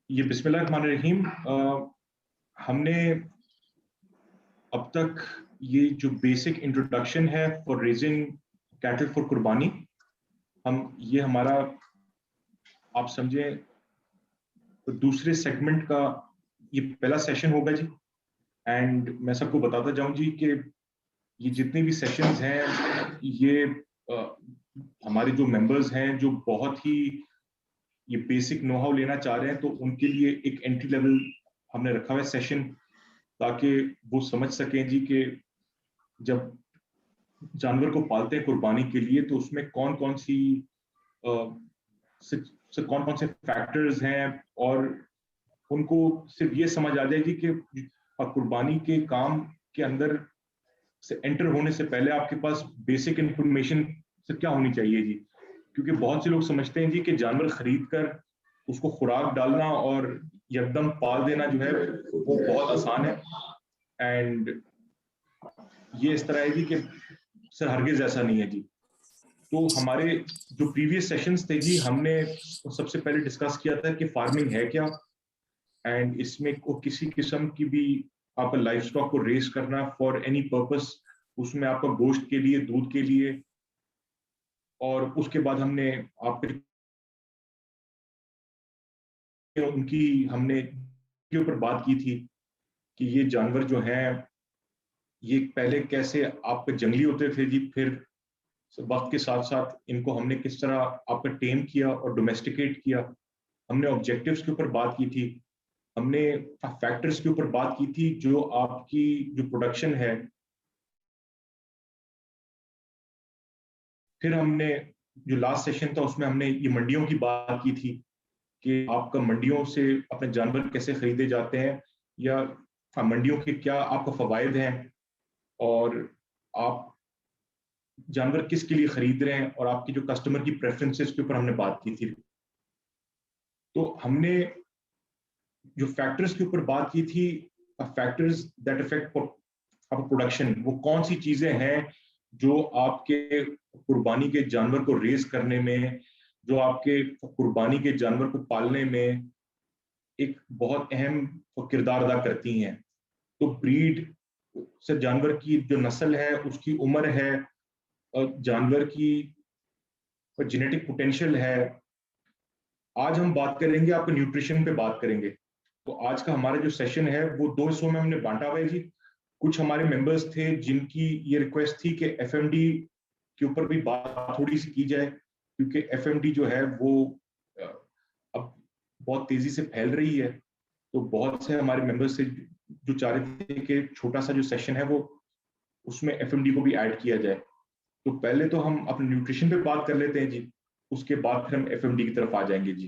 ये बिस्मिल्लाहिर्रहमानिर्रहीम। हमने अब तक ये जो बेसिक इंट्रोडक्शन है फॉर रेजिंग कैटल फॉर कुर्बानी, ये हमारा आप समझें तो दूसरे सेगमेंट का ये पहला सेशन होगा जी। एंड मैं सबको बताता जाऊं जी कि ये जितने भी सेशंस हैं ये हमारे जो मेंबर्स हैं जो बहुत ही ये बेसिक नो हाउ लेना चाह रहे हैं, तो उनके लिए एक एंट्री लेवल हमने रखा हुआ है सेशन, ताकि वो समझ सकें जी कि जब जानवर को पालते हैं कुर्बानी के लिए तो उसमें कौन कौन सी कौन कौन से फैक्टर्स हैं, और उनको सिर्फ ये समझ आ जाए जी कि कुर्बानी के काम के अंदर से एंटर होने से पहले आपके पास बेसिक इंफॉर्मेशन से क्या होनी चाहिए जी। क्योंकि बहुत से लोग समझते हैं जी कि जानवर खरीद कर उसको खुराक डालना और एकदम पाल देना जो है वो बहुत आसान है। एंड ये इस तरह है जी कि सर हरगिज ऐसा नहीं है जी। तो हमारे जो प्रीवियस सेशंस थे जी, हमने सबसे पहले डिस्कस किया था कि फार्मिंग है क्या, एंड इसमें को किसी किस्म की भी आपका लाइफ स्टॉक को रेस करना फॉर एनी पर्पस, उसमें आपका गोश्त के लिए, दूध के लिए। और उसके बाद हमने आपके उनकी हमने के ऊपर बात की थी कि ये जानवर जो हैं ये पहले कैसे आपके जंगली होते थे जी, फिर वक्त के साथ साथ इनको हमने किस तरह आपका टेम किया और डोमेस्टिकेट किया। हमने ऑब्जेक्टिव्स के ऊपर बात की थी, हमने फैक्टर्स के ऊपर बात की थी जो आपकी जो प्रोडक्शन है। फिर हमने जो लास्ट सेशन था उसमें हमने ये मंडियों की बात की थी कि आपका मंडियों से अपने जानवर कैसे खरीदे जाते हैं, या मंडियों के क्या आपका फवायद हैं, और आप जानवर किसके लिए खरीद रहे हैं, और आपकी जो कस्टमर की प्रेफरेंसेस के ऊपर हमने बात की थी। तो हमने जो फैक्टर्स के ऊपर बात की थी, फैक्टर्स दैट अफेक्ट प्रोडक्शन, वो कौन सी चीजें हैं जो आपके कुर्बानी के जानवर को रेस करने में, जो आपके कुर्बानी के जानवर को पालने में एक बहुत अहम किरदार अदा करती हैं। तो ब्रीड से जानवर की जो नस्ल है, उसकी उम्र है, और जानवर की जेनेटिक पोटेंशियल है। आज हम बात करेंगे, आपके न्यूट्रिशन पे बात करेंगे। तो आज का हमारा जो सेशन है वो दो हिस्सों में हमने बांटा हुआ है जी। कुछ हमारे मेंबर्स थे जिनकी ये रिक्वेस्ट थी कि एफएमडी के ऊपर भी बात थोड़ी सी की जाए, क्योंकि एफएमडी जो है वो अब बहुत तेजी से फैल रही है। तो बहुत से हमारे मेंबर्स से जो चाह रहे थे कि छोटा सा जो सेशन है वो उसमें एफएमडी को भी ऐड किया जाए। तो पहले तो हम अपने न्यूट्रिशन पे बात कर लेते हैं जी, उसके बाद फिर हम एफएमडी की तरफ आ जाएंगे जी।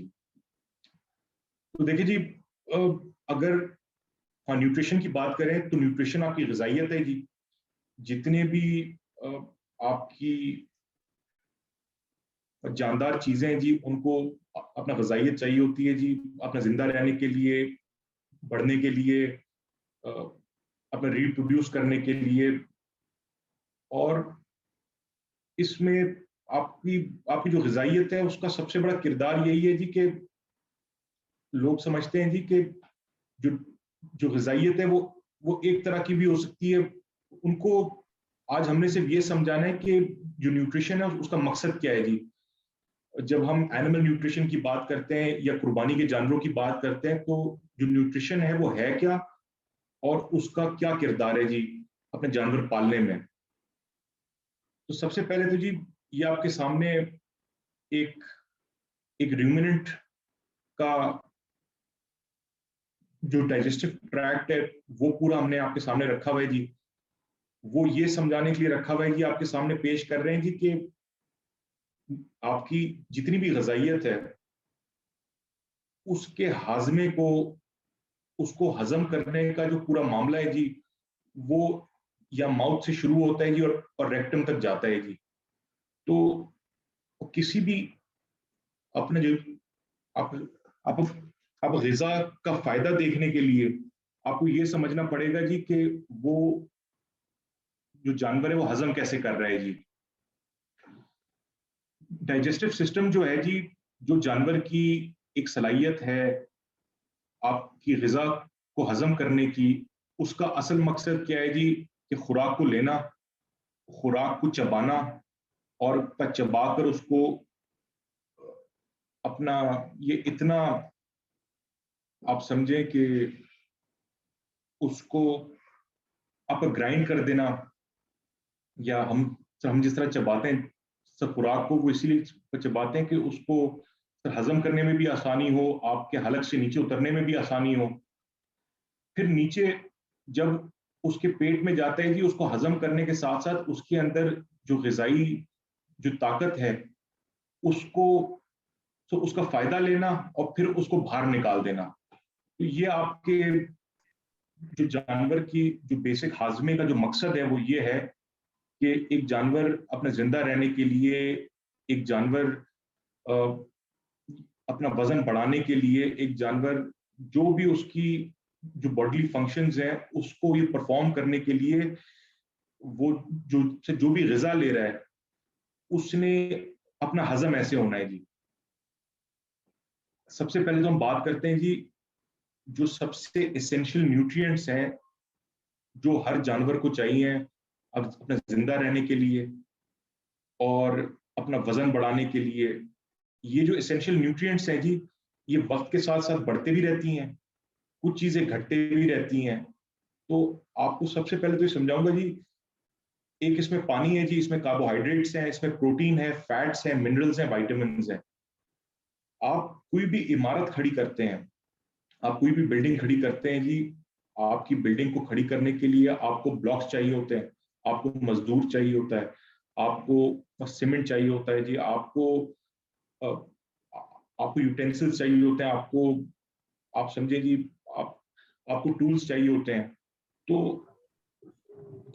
तो देखिए जी, अगर हाँ न्यूट्रिशन की बात करें तो न्यूट्रिशन आपकी ग़िज़ाइयत है जी। जितने भी आपकी जानदार चीजें हैं जी, उनको अपना ग़िज़ाइयत चाहिए होती है जी, अपना जिंदा रहने के लिए, बढ़ने के लिए, अपना रिप्रोड्यूस करने के लिए। और इसमें आपकी आपकी जो ग़िज़ाइयत है उसका सबसे बड़ा किरदार यही है जी कि लोग समझते हैं जी कि जो जो ग़िज़ाइयत है वो एक तरह की भी हो सकती है। उनको आज हमने सिर्फ ये समझाना है कि जो न्यूट्रिशन है उसका मकसद क्या है जी। जब हम एनिमल न्यूट्रिशन की बात करते हैं या कुर्बानी के जानवरों की बात करते हैं, तो जो न्यूट्रिशन है वो है क्या, और उसका क्या किरदार है जी अपने जानवर पालने में। तो सबसे पहले तो जी ये आपके सामने एक एक रूमिनेंट का जो डाइजेस्टिव ट्रैक्ट है वो पूरा हमने आपके सामने रखा हुआ है जी। वो ये समझाने के लिए रखा हुआ है कि आपके सामने पेश कर रहे हैं जी कि आपकी जितनी भी ग़िज़ाइयत है उसके हाजमे को, उसको हजम करने का जो पूरा मामला है जी, वो या माउथ से शुरू होता है जी और रेक्टम तक जाता है जी। तो किसी भी अपने जो आप आप आप ग़िज़ा का फायदा देखने के लिए आपको ये समझना पड़ेगा जी कि वो जो जानवर है वो हजम कैसे कर रहा है जी। डाइजेस्टिव सिस्टम जो है जी, जो जानवर की एक सलाहियत है आपकी ग़िज़ा को हज़म करने की, उसका असल मकसद क्या है जी? कि खुराक को लेना, खुराक को चबाना और चबाकर उसको अपना ये इतना आप समझें कि उसको आप ग्राइंड कर देना, या हम जिस तरह चबाते हैं खुराक को, वो इसीलिए चबाते हैं कि उसको हजम करने में भी आसानी हो, आपके हलक से नीचे उतरने में भी आसानी हो। फिर नीचे जब उसके पेट में जाता है जी, उसको हजम करने के साथ साथ उसके अंदर जो ग़िज़ाई जो ताकत है, उसको उसका फायदा लेना और फिर उसको बाहर निकाल देना। तो ये आपके जो जानवर की जो बेसिक हाजमे का जो मकसद है वो ये है कि एक जानवर अपने जिंदा रहने के लिए, एक जानवर अ, अपना वजन बढ़ाने के लिए, एक जानवर जो भी उसकी जो बॉडीली फंक्शंस हैं उसको ये परफॉर्म करने के लिए, वो जो भी ग़िज़ा ले रहा है उसने अपना हजम ऐसे होना है जी। सबसे पहले तो हम बात करते हैं जी, जो सबसे एसेंशियल न्यूट्रिएंट्स हैं जो हर जानवर को चाहिए अपना जिंदा रहने के लिए और अपना वजन बढ़ाने के लिए। ये जो एसेंशियल न्यूट्रिएंट्स हैं जी, ये वक्त के साथ साथ बढ़ते भी रहती हैं, कुछ चीजें घटते भी रहती हैं। तो आपको सबसे पहले तो ये समझाऊंगा जी, एक इसमें पानी है जी, इसमें कार्बोहाइड्रेट्स हैं, इसमें प्रोटीन है, फैट्स हैं, मिनरल्स हैं, वाइटामिन हैं। आप कोई भी इमारत खड़ी करते हैं, आप कोई भी बिल्डिंग खड़ी करते हैं जी, आपकी बिल्डिंग को खड़ी करने के लिए आपको ब्लॉक्स चाहिए होते हैं, आपको मजदूर चाहिए होता है, आपको सीमेंट चाहिए होता है जी, अ, आपको यूटेंसिल्स चाहिए होते हैं, आप समझे जी, आप आपको टूल्स चाहिए होते हैं। तो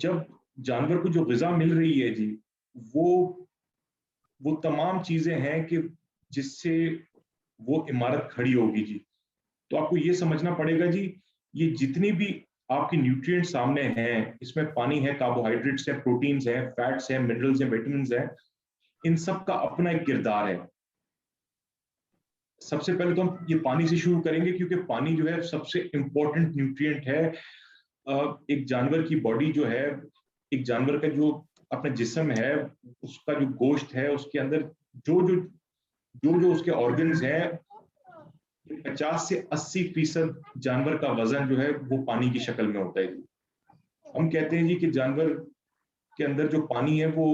जब जानवर को जो ग़िज़ा मिल रही है जी, वो वो तमाम चीज़ें हैं कि जिससे वो इमारत खड़ी होगी जी। तो आपको ये समझना पड़ेगा जी, ये जितनी भी आपके न्यूट्रिएंट सामने हैं, इसमें पानी है, कार्बोहाइड्रेट्स है, प्रोटीन्स हैं, फैट्स हैं, मिनरल्स हैं, विटामिन्स हैं, इन सब का अपना एक किरदार है। सबसे पहले तो हम ये पानी से शुरू करेंगे क्योंकि पानी जो है सबसे इम्पोर्टेंट न्यूट्रिएंट है। एक जानवर की बॉडी जो है, एक जानवर का जो अपना जिस्म है, उसका जो गोश्त है, उसके अंदर जो जो जो जो उसके ऑर्गन्स हैं, 50 से 80% जानवर का वजन जो है वो पानी की शक्ल में होता है जी। हम कहते हैं जी कि जानवर के अंदर जो पानी है वो,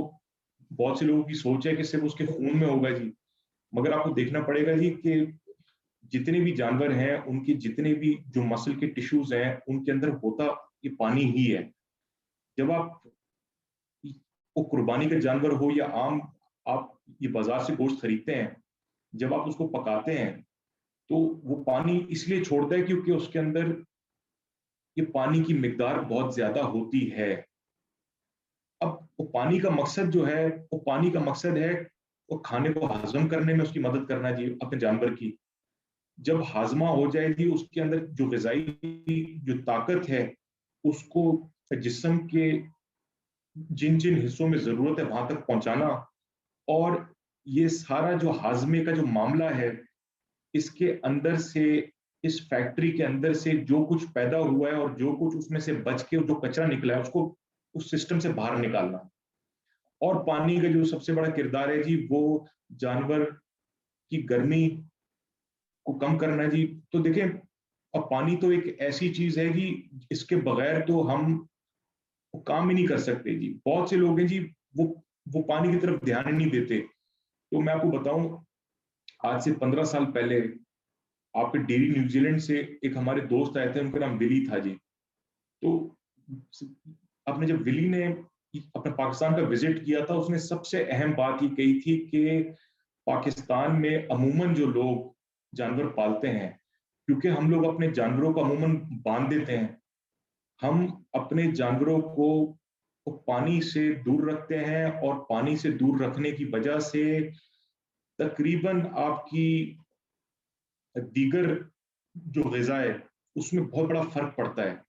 बहुत से लोगों की सोच है कि सिर्फ उसके खून में होगा जी, मगर आपको देखना पड़ेगा जी कि जितने भी जानवर हैं उनके जितने भी जो मसल के टिश्यूज हैं उनके अंदर होता ये पानी ही है। जब आप वो कुर्बानी का जानवर हो या आम, आप ये बाजार से गोश्त खरीदते हैं, जब आप उसको पकाते हैं तो वो पानी इसलिए छोड़ता है क्योंकि उसके अंदर ये पानी की मिकदार बहुत ज्यादा होती है। अब वो पानी का मकसद जो है, वो पानी का मकसद है वो खाने को हजम करने में उसकी मदद करना जी अपने जानवर की। जब हाजमा हो जाए जी, उसके अंदर जो ग़िज़ाई जो ताकत है उसको जिस्म के जिन जिन हिस्सों में जरूरत है वहां तक पहुंचाना। और ये सारा जो हाजमे का जो मामला है, इसके अंदर से, इस फैक्ट्री के अंदर से जो कुछ पैदा हुआ है और जो कुछ उसमें से बच के जो कचरा निकला है उसको उस सिस्टम से बाहर निकालना। और पानी का जो सबसे बड़ा किरदार है जी, वो जानवर की गर्मी को कम करना है जी। तो देखिए, अब पानी तो एक ऐसी चीज है जी, इसके बगैर तो हम वो काम ही नहीं कर सकते जी। बहुत से लोग हैं जी, वो वो पानी की तरफ ध्यान ही नहीं देते। तो मैं आपको बताऊं, आज से 15 साल पहले आपके डेरी न्यूजीलैंड से एक हमारे दोस्त आए थे, उनका नाम विली था जी। तो आपने जब विली ने अपने पाकिस्तान का विजिट किया था, उसने सबसे अहम बात ये कही थी कि पाकिस्तान में अमूमन जो लोग जानवर पालते हैं, क्योंकि हम लोग अपने जानवरों को अमूमन बांध देते हैं, हम अपने जानवरों को पानी से दूर रखते हैं और पानी से दूर रखने की वजह से तकरीबन आपकी दीगर जो ग़िज़ा है उसमें बहुत बड़ा फर्क पड़ता है।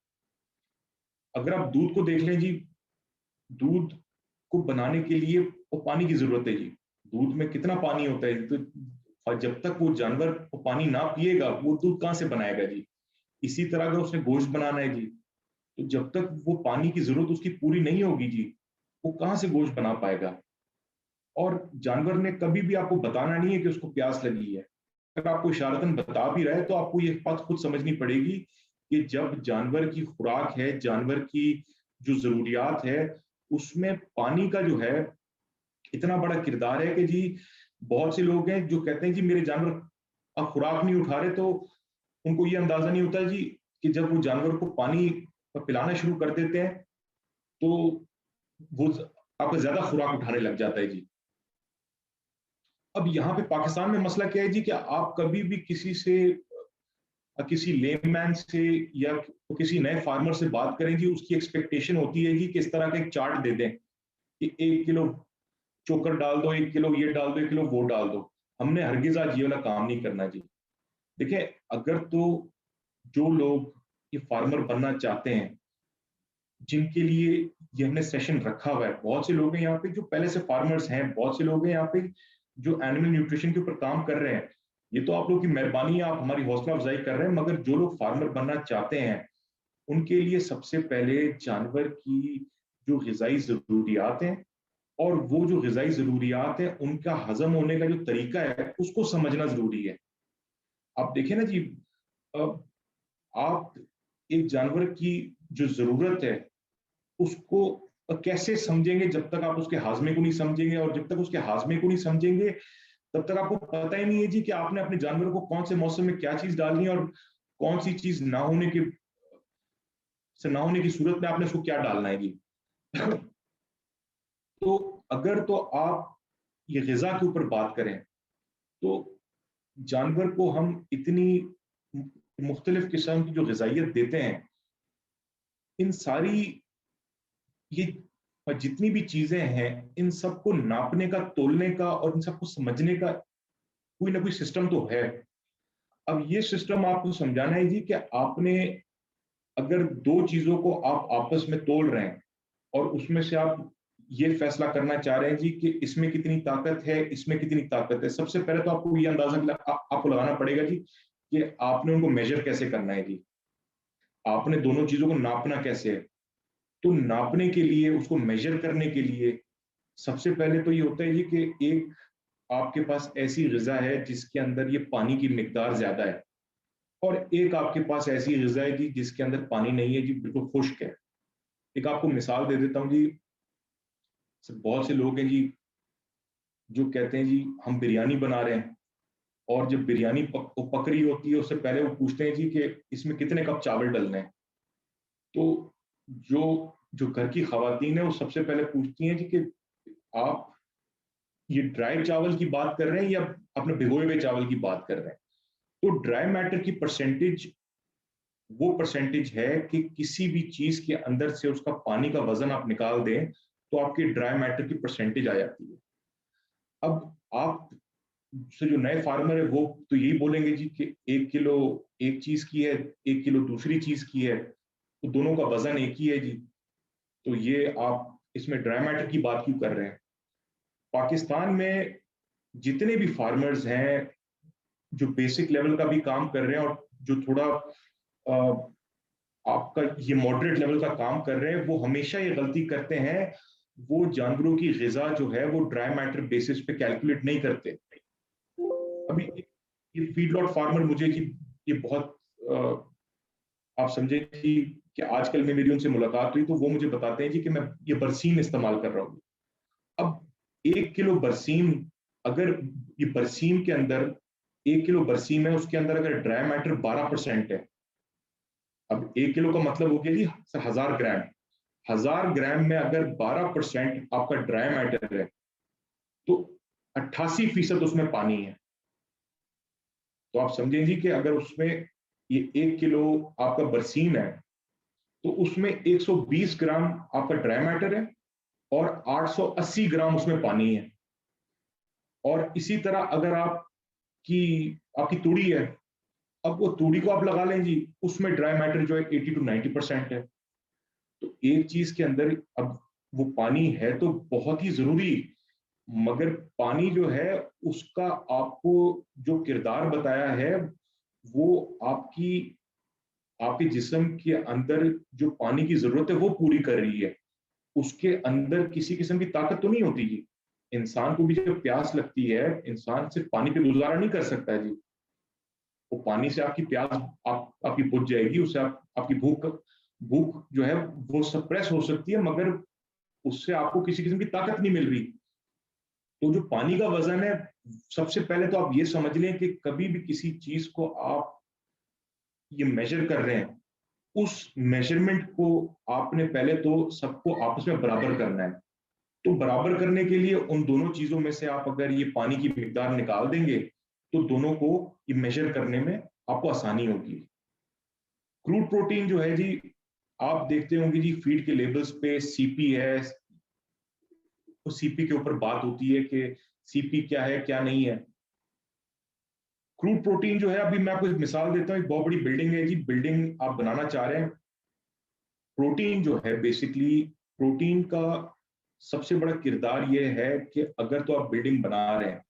अगर आप दूध को देख लें जी, दूध को बनाने के लिए वो पानी की जरूरत है जी। दूध में कितना पानी होता है, तो जब तक वो जानवर वो पानी ना पिएगा वो दूध कहाँ से बनाएगा जी। इसी तरह अगर उसने गोश्त बनाना है जी, तो जब तक वो पानी की जरूरत उसकी पूरी नहीं होगी जी, वो कहाँ से गोश्त बना पाएगा। और जानवर ने कभी भी आपको बताना नहीं है कि उसको प्यास लगी है। अगर आपको इशारतन बता भी रहा है तो आपको ये बात खुद समझनी पड़ेगी कि जब जानवर की खुराक है, जानवर की जो जरूरियात है, उसमें पानी का जो है इतना बड़ा किरदार है कि जी बहुत से लोग हैं जो कहते हैं जी मेरे जानवर अब खुराक नहीं उठा रहे, तो उनको ये अंदाजा नहीं होता जी कि जब वो जानवर को पानी पिलाना शुरू कर देते हैं तो वो आपका ज्यादा खुराक उठाने लग जाता है जी। अब यहाँ पे पाकिस्तान में मसला क्या है जी कि आप कभी भी किसी से, किसी लेमैन से या किसी नए फार्मर से बात करें जी, उसकी एक्सपेक्टेशन होती है जी कि इस तरह का एक चार्ट दे दें कि 1 किलो चोकर डाल दो, 1 किलो ये डाल दो, 1 किलो वो डाल दो। हमने हरगिज आज ये वाला काम नहीं करना जी। देखिए, अगर तो जो लोग ये फार्मर बनना चाहते हैं, जिनके लिए ये हमने सेशन रखा हुआ है, बहुत से लोग हैं यहाँ पे जो पहले से फार्मर्स हैं, बहुत से लोग हैं यहाँ पे जो एनिमल न्यूट्रिशन के ऊपर काम कर रहे हैं। ये तो आप लोग की मेहरबानी है, आप हमारी हौसला अफजाई कर रहे हैं, मगर जो लोग फार्मर बनना चाहते हैं उनके लिए सबसे पहले जानवर की जो ग़िज़ाई ज़रूरियात हैं और वो जो ग़िज़ाई ज़रूरियात हैं उनका हज़म होने का जो तरीका है उसको समझना ज़रूरी है। आप देखिए ना जी, अब आप एक जानवर की जो ज़रूरत है उसको कैसे समझेंगे जब तक आप उसके हाजमे को नहीं समझेंगे, और जब तक उसके हाजमे को नहीं समझेंगे तब तक आपको पता ही नहीं है जी कि आपने अपने जानवर को कौन से मौसम में क्या चीज डालनी है और कौन सी चीज ना होने की सूरत में आपने उसको क्या डालना है जी। तो अगर तो आप ये ग़िज़ा के ऊपर बात करें तो जानवर को हम इतनी मुख्तलिफ किस्म की जो ग़िज़ाइयत देते हैं, इन सारी ये जितनी भी चीजें हैं, इन सबको नापने का, तोलने का और इन सबको समझने का कोई ना कोई सिस्टम तो है। अब ये सिस्टम आपको समझाना है जी कि आपने अगर दो चीजों को आप आपस में तोल रहे हैं और उसमें से आप ये फैसला करना चाह रहे हैं जी कि इसमें कितनी ताकत है, इसमें कितनी ताकत है, सबसे पहले तो आपको ये अंदाजा आपको लगाना पड़ेगा जी कि आपने उनको मेजर कैसे करना है जी, आपने दोनों चीजों को नापना कैसे है। तो नापने के लिए, उसको मेजर करने के लिए सबसे पहले तो ये होता है जी कि एक आपके पास ऐसी ग़िज़ा है जिसके अंदर ये पानी की मिकदार ज्यादा है, और एक आपके पास ऐसी ग़िज़ा है जी जिसके अंदर पानी नहीं है जी, बिल्कुल खुश्क है। एक आपको मिसाल दे देता हूँ जी, बहुत से लोग हैं जी जो कहते हैं जी हम बिरयानी बना रहे हैं, और जब बिरयानी पक रही होती है उससे पहले वो पूछते हैं जी कि इसमें कितने कप चावल डलने हैं। तो जो जो घर की खवातीन है वो सबसे पहले पूछती हैं जी कि आप ये ड्राई चावल की बात कर रहे हैं या अपने भिगोए हुए चावल की बात कर रहे हैं। तो ड्राई मैटर की परसेंटेज वो परसेंटेज है कि किसी भी चीज के अंदर से उसका पानी का वजन आप निकाल दें तो आपकी ड्राई मैटर की परसेंटेज आ जाती है। अब आप से जो नए फार्मर है वो तो यही बोलेंगे जी कि 1 किलो एक चीज की है, 1 किलो दूसरी चीज की है, तो दोनों का वजन एक ही है जी, तो ये आप इसमें ड्राई मैटर की बात क्यों कर रहे हैं। पाकिस्तान में जितने भी फार्मर्स हैं जो बेसिक लेवल का भी काम कर रहे हैं और जो थोड़ा आपका ये मॉडरेट लेवल का काम कर रहे हैं, वो हमेशा ये गलती करते हैं, वो जानवरों की ग़िज़ा जो है वो ड्राई मैटर बेसिस पे कैलकुलेट नहीं करते। अभी ये फीडलॉट फार्मर मुझे जी ये बहुत आप समझे कि आजकल में मेरी उनसे मुलाकात हुई तो वो मुझे बताते हैं जी कि मैं ये बरसीन इस्तेमाल कर रहा हूँ। अब 1 किलो बरसीन, अगर ये बरसीन के अंदर 1 किलो बरसीन है, उसके अंदर अगर ड्राई मैटर 12% है, अब 1 किलो का मतलब हो गया जी 1000 ग्राम। 1000 ग्राम में अगर 12% आपका ड्राई मैटर है तो 88% उसमें पानी है। तो आप समझें जी कि अगर उसमें ये 1 किलो आपका बरसीन है तो उसमें 120 ग्राम आपका ड्राई मैटर है और 880 ग्राम उसमें पानी है। और इसी तरह अगर आपकी तूड़ी है, अब वो तूड़ी को आप लगा लें जी, उसमें ड्राई मैटर जो है 80 to 90% है। तो एक चीज के अंदर अब वो पानी है तो बहुत ही जरूरी, मगर पानी जो है उसका आपको जो किरदार बताया है वो आपकी आपके जिस्म के अंदर जो पानी की जरूरत है वो पूरी कर रही है, उसके अंदर किसी किस्म की ताकत तो नहीं होती जी। इंसान को भी जब प्यास लगती है, इंसान सिर्फ पानी पे गुजारा नहीं कर सकता है जी। वो पानी से आपकी प्यास आपकी बुझ जाएगी, उससे आपकी भूख भूख जो है वो सप्रेस हो सकती है, मगर उससे आपको किसी किस्म की ताकत नहीं मिल रही। तो जो पानी का वजन है, सबसे पहले तो आप ये समझ लें कि कभी भी किसी चीज को आप ये मेजर कर रहे हैं, उस मेजरमेंट को आपने पहले तो सबको आपस में बराबर करना है। तो बराबर करने के लिए उन दोनों चीजों में से आप अगर ये पानी की मिकदार निकाल देंगे, तो दोनों को ये मेजर करने में आपको आसानी होगी। क्रूड प्रोटीन जो है जी, आप देखते होंगे जी फीड के लेबल्स पे सीपी है, तो सीपी के ऊपर बात होती है कि सीपी क्या है क्या नहीं है। क्रूड प्रोटीन जो है, अभी मैं आपको एक मिसाल देता हूँ, एक बहुत बड़ी बिल्डिंग है जी, बिल्डिंग आप बनाना चाह रहे हैं। प्रोटीन जो है बेसिकली, प्रोटीन का सबसे बड़ा किरदार ये है कि अगर तो आप बिल्डिंग बना रहे हैं,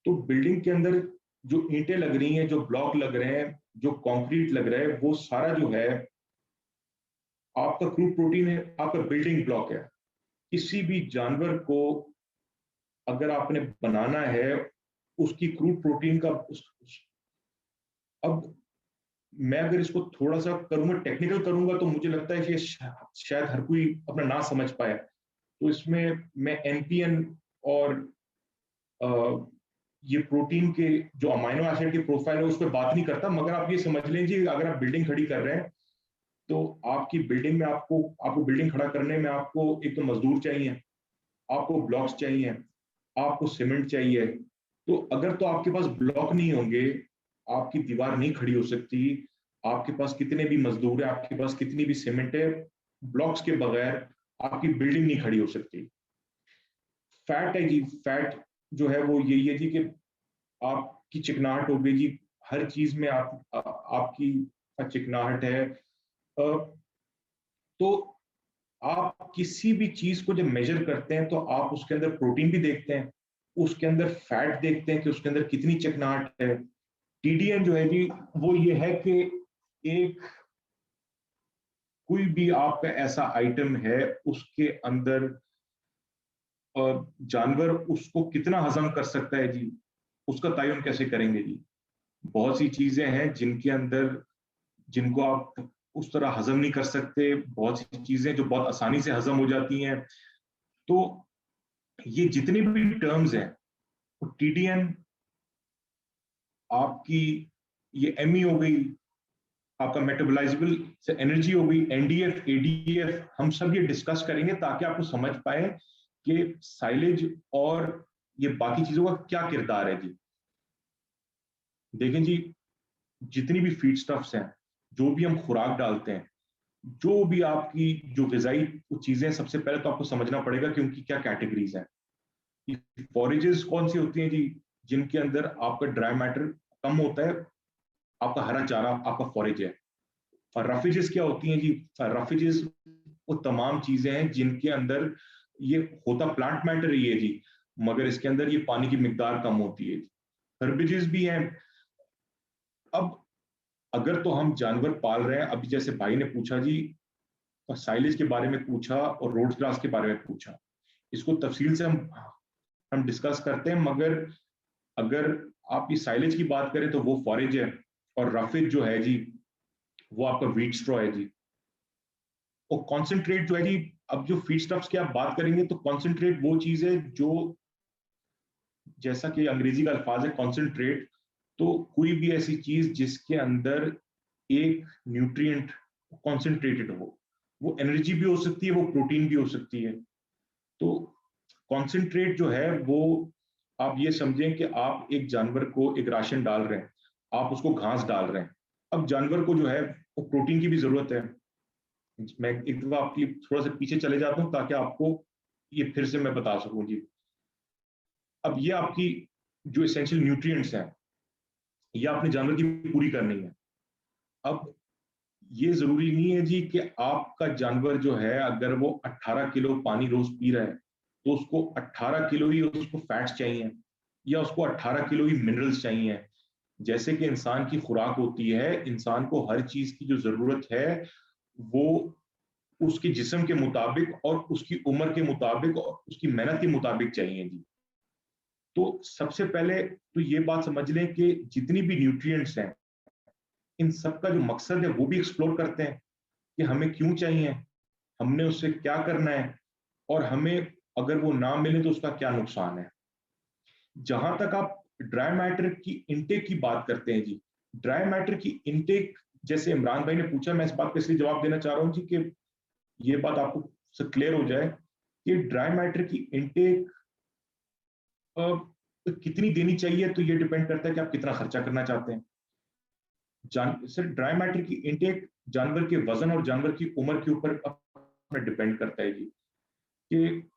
तो बिल्डिंग के अंदर जो ईंटें लग रही हैं, जो ब्लॉक लग रहे हैं, जो कंक्रीट लग रहा है, वो सारा जो है आपका क्रूड प्रोटीन है, आपका बिल्डिंग ब्लॉक है। किसी भी जानवर को अगर आपने बनाना है, उसकी क्रूड प्रोटीन का अब मैं अगर इसको थोड़ा सा करूंगा, टेक्निकल करूंगा, तो मुझे लगता है कि शायद हर कोई अपना ना समझ पाए। तो इसमें मैं एनपीएन और अ, ये प्रोटीन के जो अमाइनो एसिड की प्रोफाइल है उस पर बात नहीं करता, मगर आप ये समझ लीजिए अगर आप बिल्डिंग खड़ी कर रहे हैं, तो आपकी बिल्डिंग में आपको आपको बिल्डिंग खड़ा करने में आपको एक तो मजदूर चाहिए, आपको ब्लॉक्स चाहिए, आपको सीमेंट चाहिए। तो अगर तो आपके पास ब्लॉक नहीं होंगे, आपकी दीवार नहीं खड़ी हो सकती। आपके पास कितने भी मजदूर है, आपके पास कितनी भी सीमेंट है, ब्लॉक्स के बगैर आपकी बिल्डिंग नहीं खड़ी हो सकती। फैट है जी, फैट जो है वो यही है जी कि आपकी चिकनाहट हो गई जी, हर चीज में आपकी चिकनाहट है। तो आप किसी भी चीज को जब मेजर करते हैं, तो आप उसके अंदर प्रोटीन भी देखते हैं, उसके अंदर फैट देखते हैं कि उसके अंदर कितनी चिकनाहट है। टीडीएन जो है जी, वो ये है कि एक कोई भी आपका ऐसा आइटम है, उसके अंदर जानवर उसको कितना हजम कर सकता है जी, उसका तयन कैसे करेंगे जी। बहुत सी चीजें हैं जिनके अंदर, जिनको आप उस तरह हजम नहीं कर सकते, बहुत सी चीजें जो बहुत आसानी से हजम हो जाती हैं। तो ये जितने भी टर्म्स हैं, टीडीएन आपकी, ये एमई हो गई, आपका मेटाबोलाइजेबल से एनर्जी हो गई, एनडीएफ, एडीएफ, हम सब ये डिस्कस करेंगे ताकि आपको समझ पाए कि साइलेज और ये बाकी चीजों का क्या किरदार है जी। देखें जी, जितनी भी फीड स्टफ्स हैं, जो भी हम खुराक डालते हैं, जो भी आपकी जो ग़िज़ाई चीजें, सबसे पहले तो आपको समझना पड़ेगा कि उनकी क्या कैटेगरीज हैं। फॉरेजेस कौन सी होती हैं जी, जिनके अंदर आपका ड्राई मैटर कम होता है, आपका हरा चारा आपका फॉरेज है। और रफेजेस क्या होती हैं जी, रफेजेस वो तमाम चीजें हैं जिनके अंदर ये होता प्लांट मैटर ही है जी, मगर इसके अंदर ये पानी की मिकदार कम होती है। हर्बिजेस भी हैं। अब अगर तो हम जानवर पाल रहे हैं, अभी जैसे भाई ने पूछा जी, साइलेज के बारे में पूछा और रोड ग्रास के बारे में पूछा, इसको तफसील से हम डिस्कस करते हैं, मगर अगर आप इस साइलेज की बात करें तो वो फॉरेज है, और रफेज जो है जी, वो आपका व्हीट स्ट्रॉ है जी। और कॉन्सेंट्रेट जो है जी, अब जो फीड स्टफ्स की आप बात करेंगे, तो कॉन्सेंट्रेट वो चीज है जो, जैसा कि अंग्रेजी का अल्फाज है कॉन्सेंट्रेट, तो कोई भी ऐसी चीज जिसके अंदर एक न्यूट्रिएंट कॉन्सेंट्रेटेड हो, वो एनर्जी भी हो सकती है, वो प्रोटीन भी हो सकती है। तो कॉन्सेंट्रेट जो है वो, आप ये समझें कि आप एक जानवर को एक राशन डाल रहे हैं, आप उसको घास डाल रहे हैं। अब जानवर को जो है वो प्रोटीन की भी जरूरत है। मैं एक दफा आपकी थोड़ा सा पीछे चले जाता हूँ ताकि आपको ये फिर से मैं बता सकूं जी। अब ये आपकी जो एसेंशियल न्यूट्रिएंट्स हैं, ये आपने जानवर की पूरी करनी है। अब ये जरूरी नहीं है जी कि आपका जानवर जो है, अगर वो 18 किलो पानी रोज पी रहा है, तो उसको 18 किलो ही उसको फैट्स चाहिए, या उसको 18 किलो ही मिनरल्स चाहिए। जैसे कि इंसान की खुराक होती है, इंसान को हर चीज की जो जरूरत है वो उसके जिस्म के मुताबिक और उसकी उम्र के मुताबिक और उसकी मेहनत के मुताबिक चाहिए जी। तो सबसे पहले तो ये बात समझ लें कि जितनी भी न्यूट्रिएंट्स हैं, इन सब का जो मकसद है वो भी एक्सप्लोर करते हैं कि हमें क्यों चाहिए, हमने उससे क्या करना है, और हमें अगर वो ना मिले तो उसका क्या नुकसान है। जहां तक आप ड्राई मैटर की इनटेक की बात करते हैं जी, ड्राई मैटर की इनटेक, जैसे इमरान भाई ने पूछा, मैं इस बात पे इसलिए जवाब देना चाह रहा हूँ जी कि ये बात आपको क्लियर हो जाए कि ड्राई मैटर की इनटेक कितनी देनी चाहिए, तो ये डिपेंड करता है कि आप कितना खर्चा करना चाहते हैं। सर, ड्राई मैटर की इनटेक जानवर के वजन और जानवर की उम्र के ऊपर अपना डिपेंड करता है जी, कि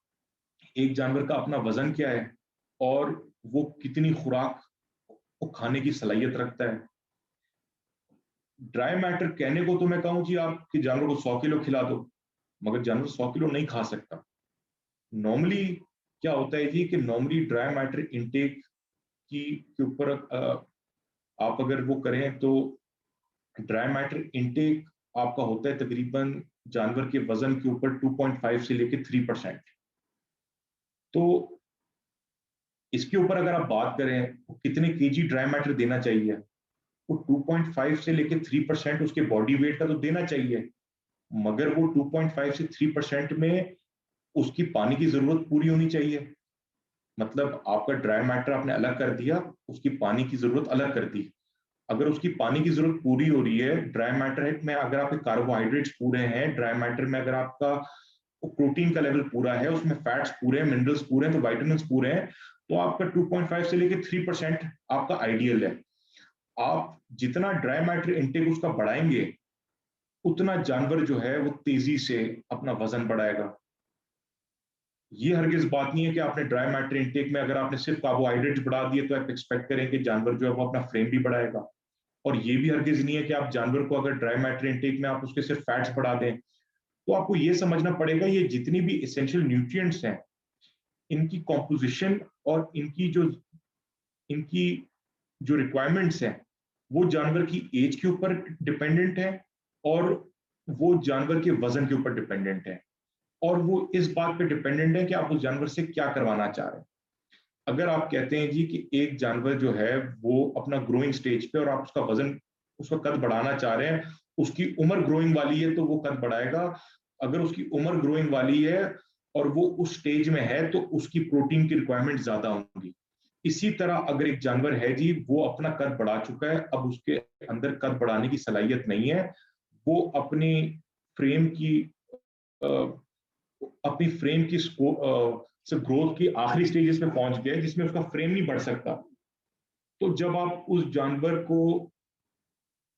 एक जानवर का अपना वजन क्या है और वो कितनी खुराक को खाने की सलाहियत रखता है। ड्राई मैटर कहने को तो मैं कहूँ जी आप कि जानवर को 100 किलो खिला दो, मगर जानवर 100 किलो नहीं खा सकता। नॉर्मली क्या होता है जी कि नॉर्मली ड्राई मैटर इनटेक की के ऊपर आप अगर वो करें तो ड्राई मैटर इनटेक आपका होता है तकरीबन जानवर के वजन के ऊपर 2.5 से लेके 3%। तो इसके ऊपर अगर आप बात करें तो कितने केजी ड्राई मैटर देना चाहिए, वो 2.5 से लेके 3% उसके बॉडी वेट का तो देना चाहिए, मगर वो 2.5 से 3% में उसकी पानी की जरूरत पूरी होनी चाहिए। मतलब आपका ड्राई मैटर आपने अलग कर दिया, उसकी पानी की जरूरत अलग कर दी। अगर उसकी पानी की जरूरत पूरी हो रही है ड्राई मैटर में, अगर आपके कार्बोहाइड्रेट्स पूरे हैं ड्राई मैटर में, अगर आपका प्रोटीन का लेवल पूरा है, उसमें फैट्स पूरे हैं, मिनरल्स पूरे हैं, तो वाइटामिन पूरे हैं, तो आपका 2.5 से लेके 3% आपका आइडियल है। आप जितना ड्राई मैटर इनटेक उसका बढ़ाएंगे उतना जानवर जो है वो तेजी से अपना वजन बढ़ाएगा। ये हरगिज बात नहीं है कि आपने ड्राई मैटर इनटेक में अगर आपने सिर्फ कार्बोहाइड्रेट्स बढ़ा दिए तो आप एक्सपेक्ट करें कि जानवर जो है वो अपना फ्रेम भी बढ़ाएगा। और ये भी हरगिज नहीं है कि आप जानवर को अगर ड्राई मैटर इनटेक में आप उसके सिर्फ फैट्स बढ़ा दें। तो आपको ये समझना पड़ेगा ये जितनी भी एसेंशियल न्यूट्रिएंट्स हैं, इनकी कॉम्पोजिशन और इनकी जो रिक्वायरमेंट्स हैं वो जानवर की एज के ऊपर डिपेंडेंट है और वो जानवर के वजन के ऊपर डिपेंडेंट है, और वो इस बात पे डिपेंडेंट है कि आप उस जानवर से क्या करवाना चाह रहे हैं। अगर आप कहते हैं जी कि एक जानवर जो है वो अपना ग्रोइंग स्टेज पे और आप उसका वजन, उसका कद बढ़ाना चाह रहे हैं, उसकी उम्र ग्रोइंग वाली है तो वो कद बढ़ाएगा। अगर उसकी उम्र ग्रोइंग वाली है और वो उस स्टेज में है तो उसकी प्रोटीन की रिक्वायरमेंट ज्यादा होंगी। इसी तरह अगर एक जानवर है जी वो अपना कद बढ़ा चुका है, अब उसके अंदर कद बढ़ाने की सलाहियत नहीं है, वो फ्रेम की अपनी फ्रेम की ग्रोथ की आखिरी स्टेजेस में पहुंच गया जिसमें उसका फ्रेम नहीं बढ़ सकता, तो जब आप उस जानवर को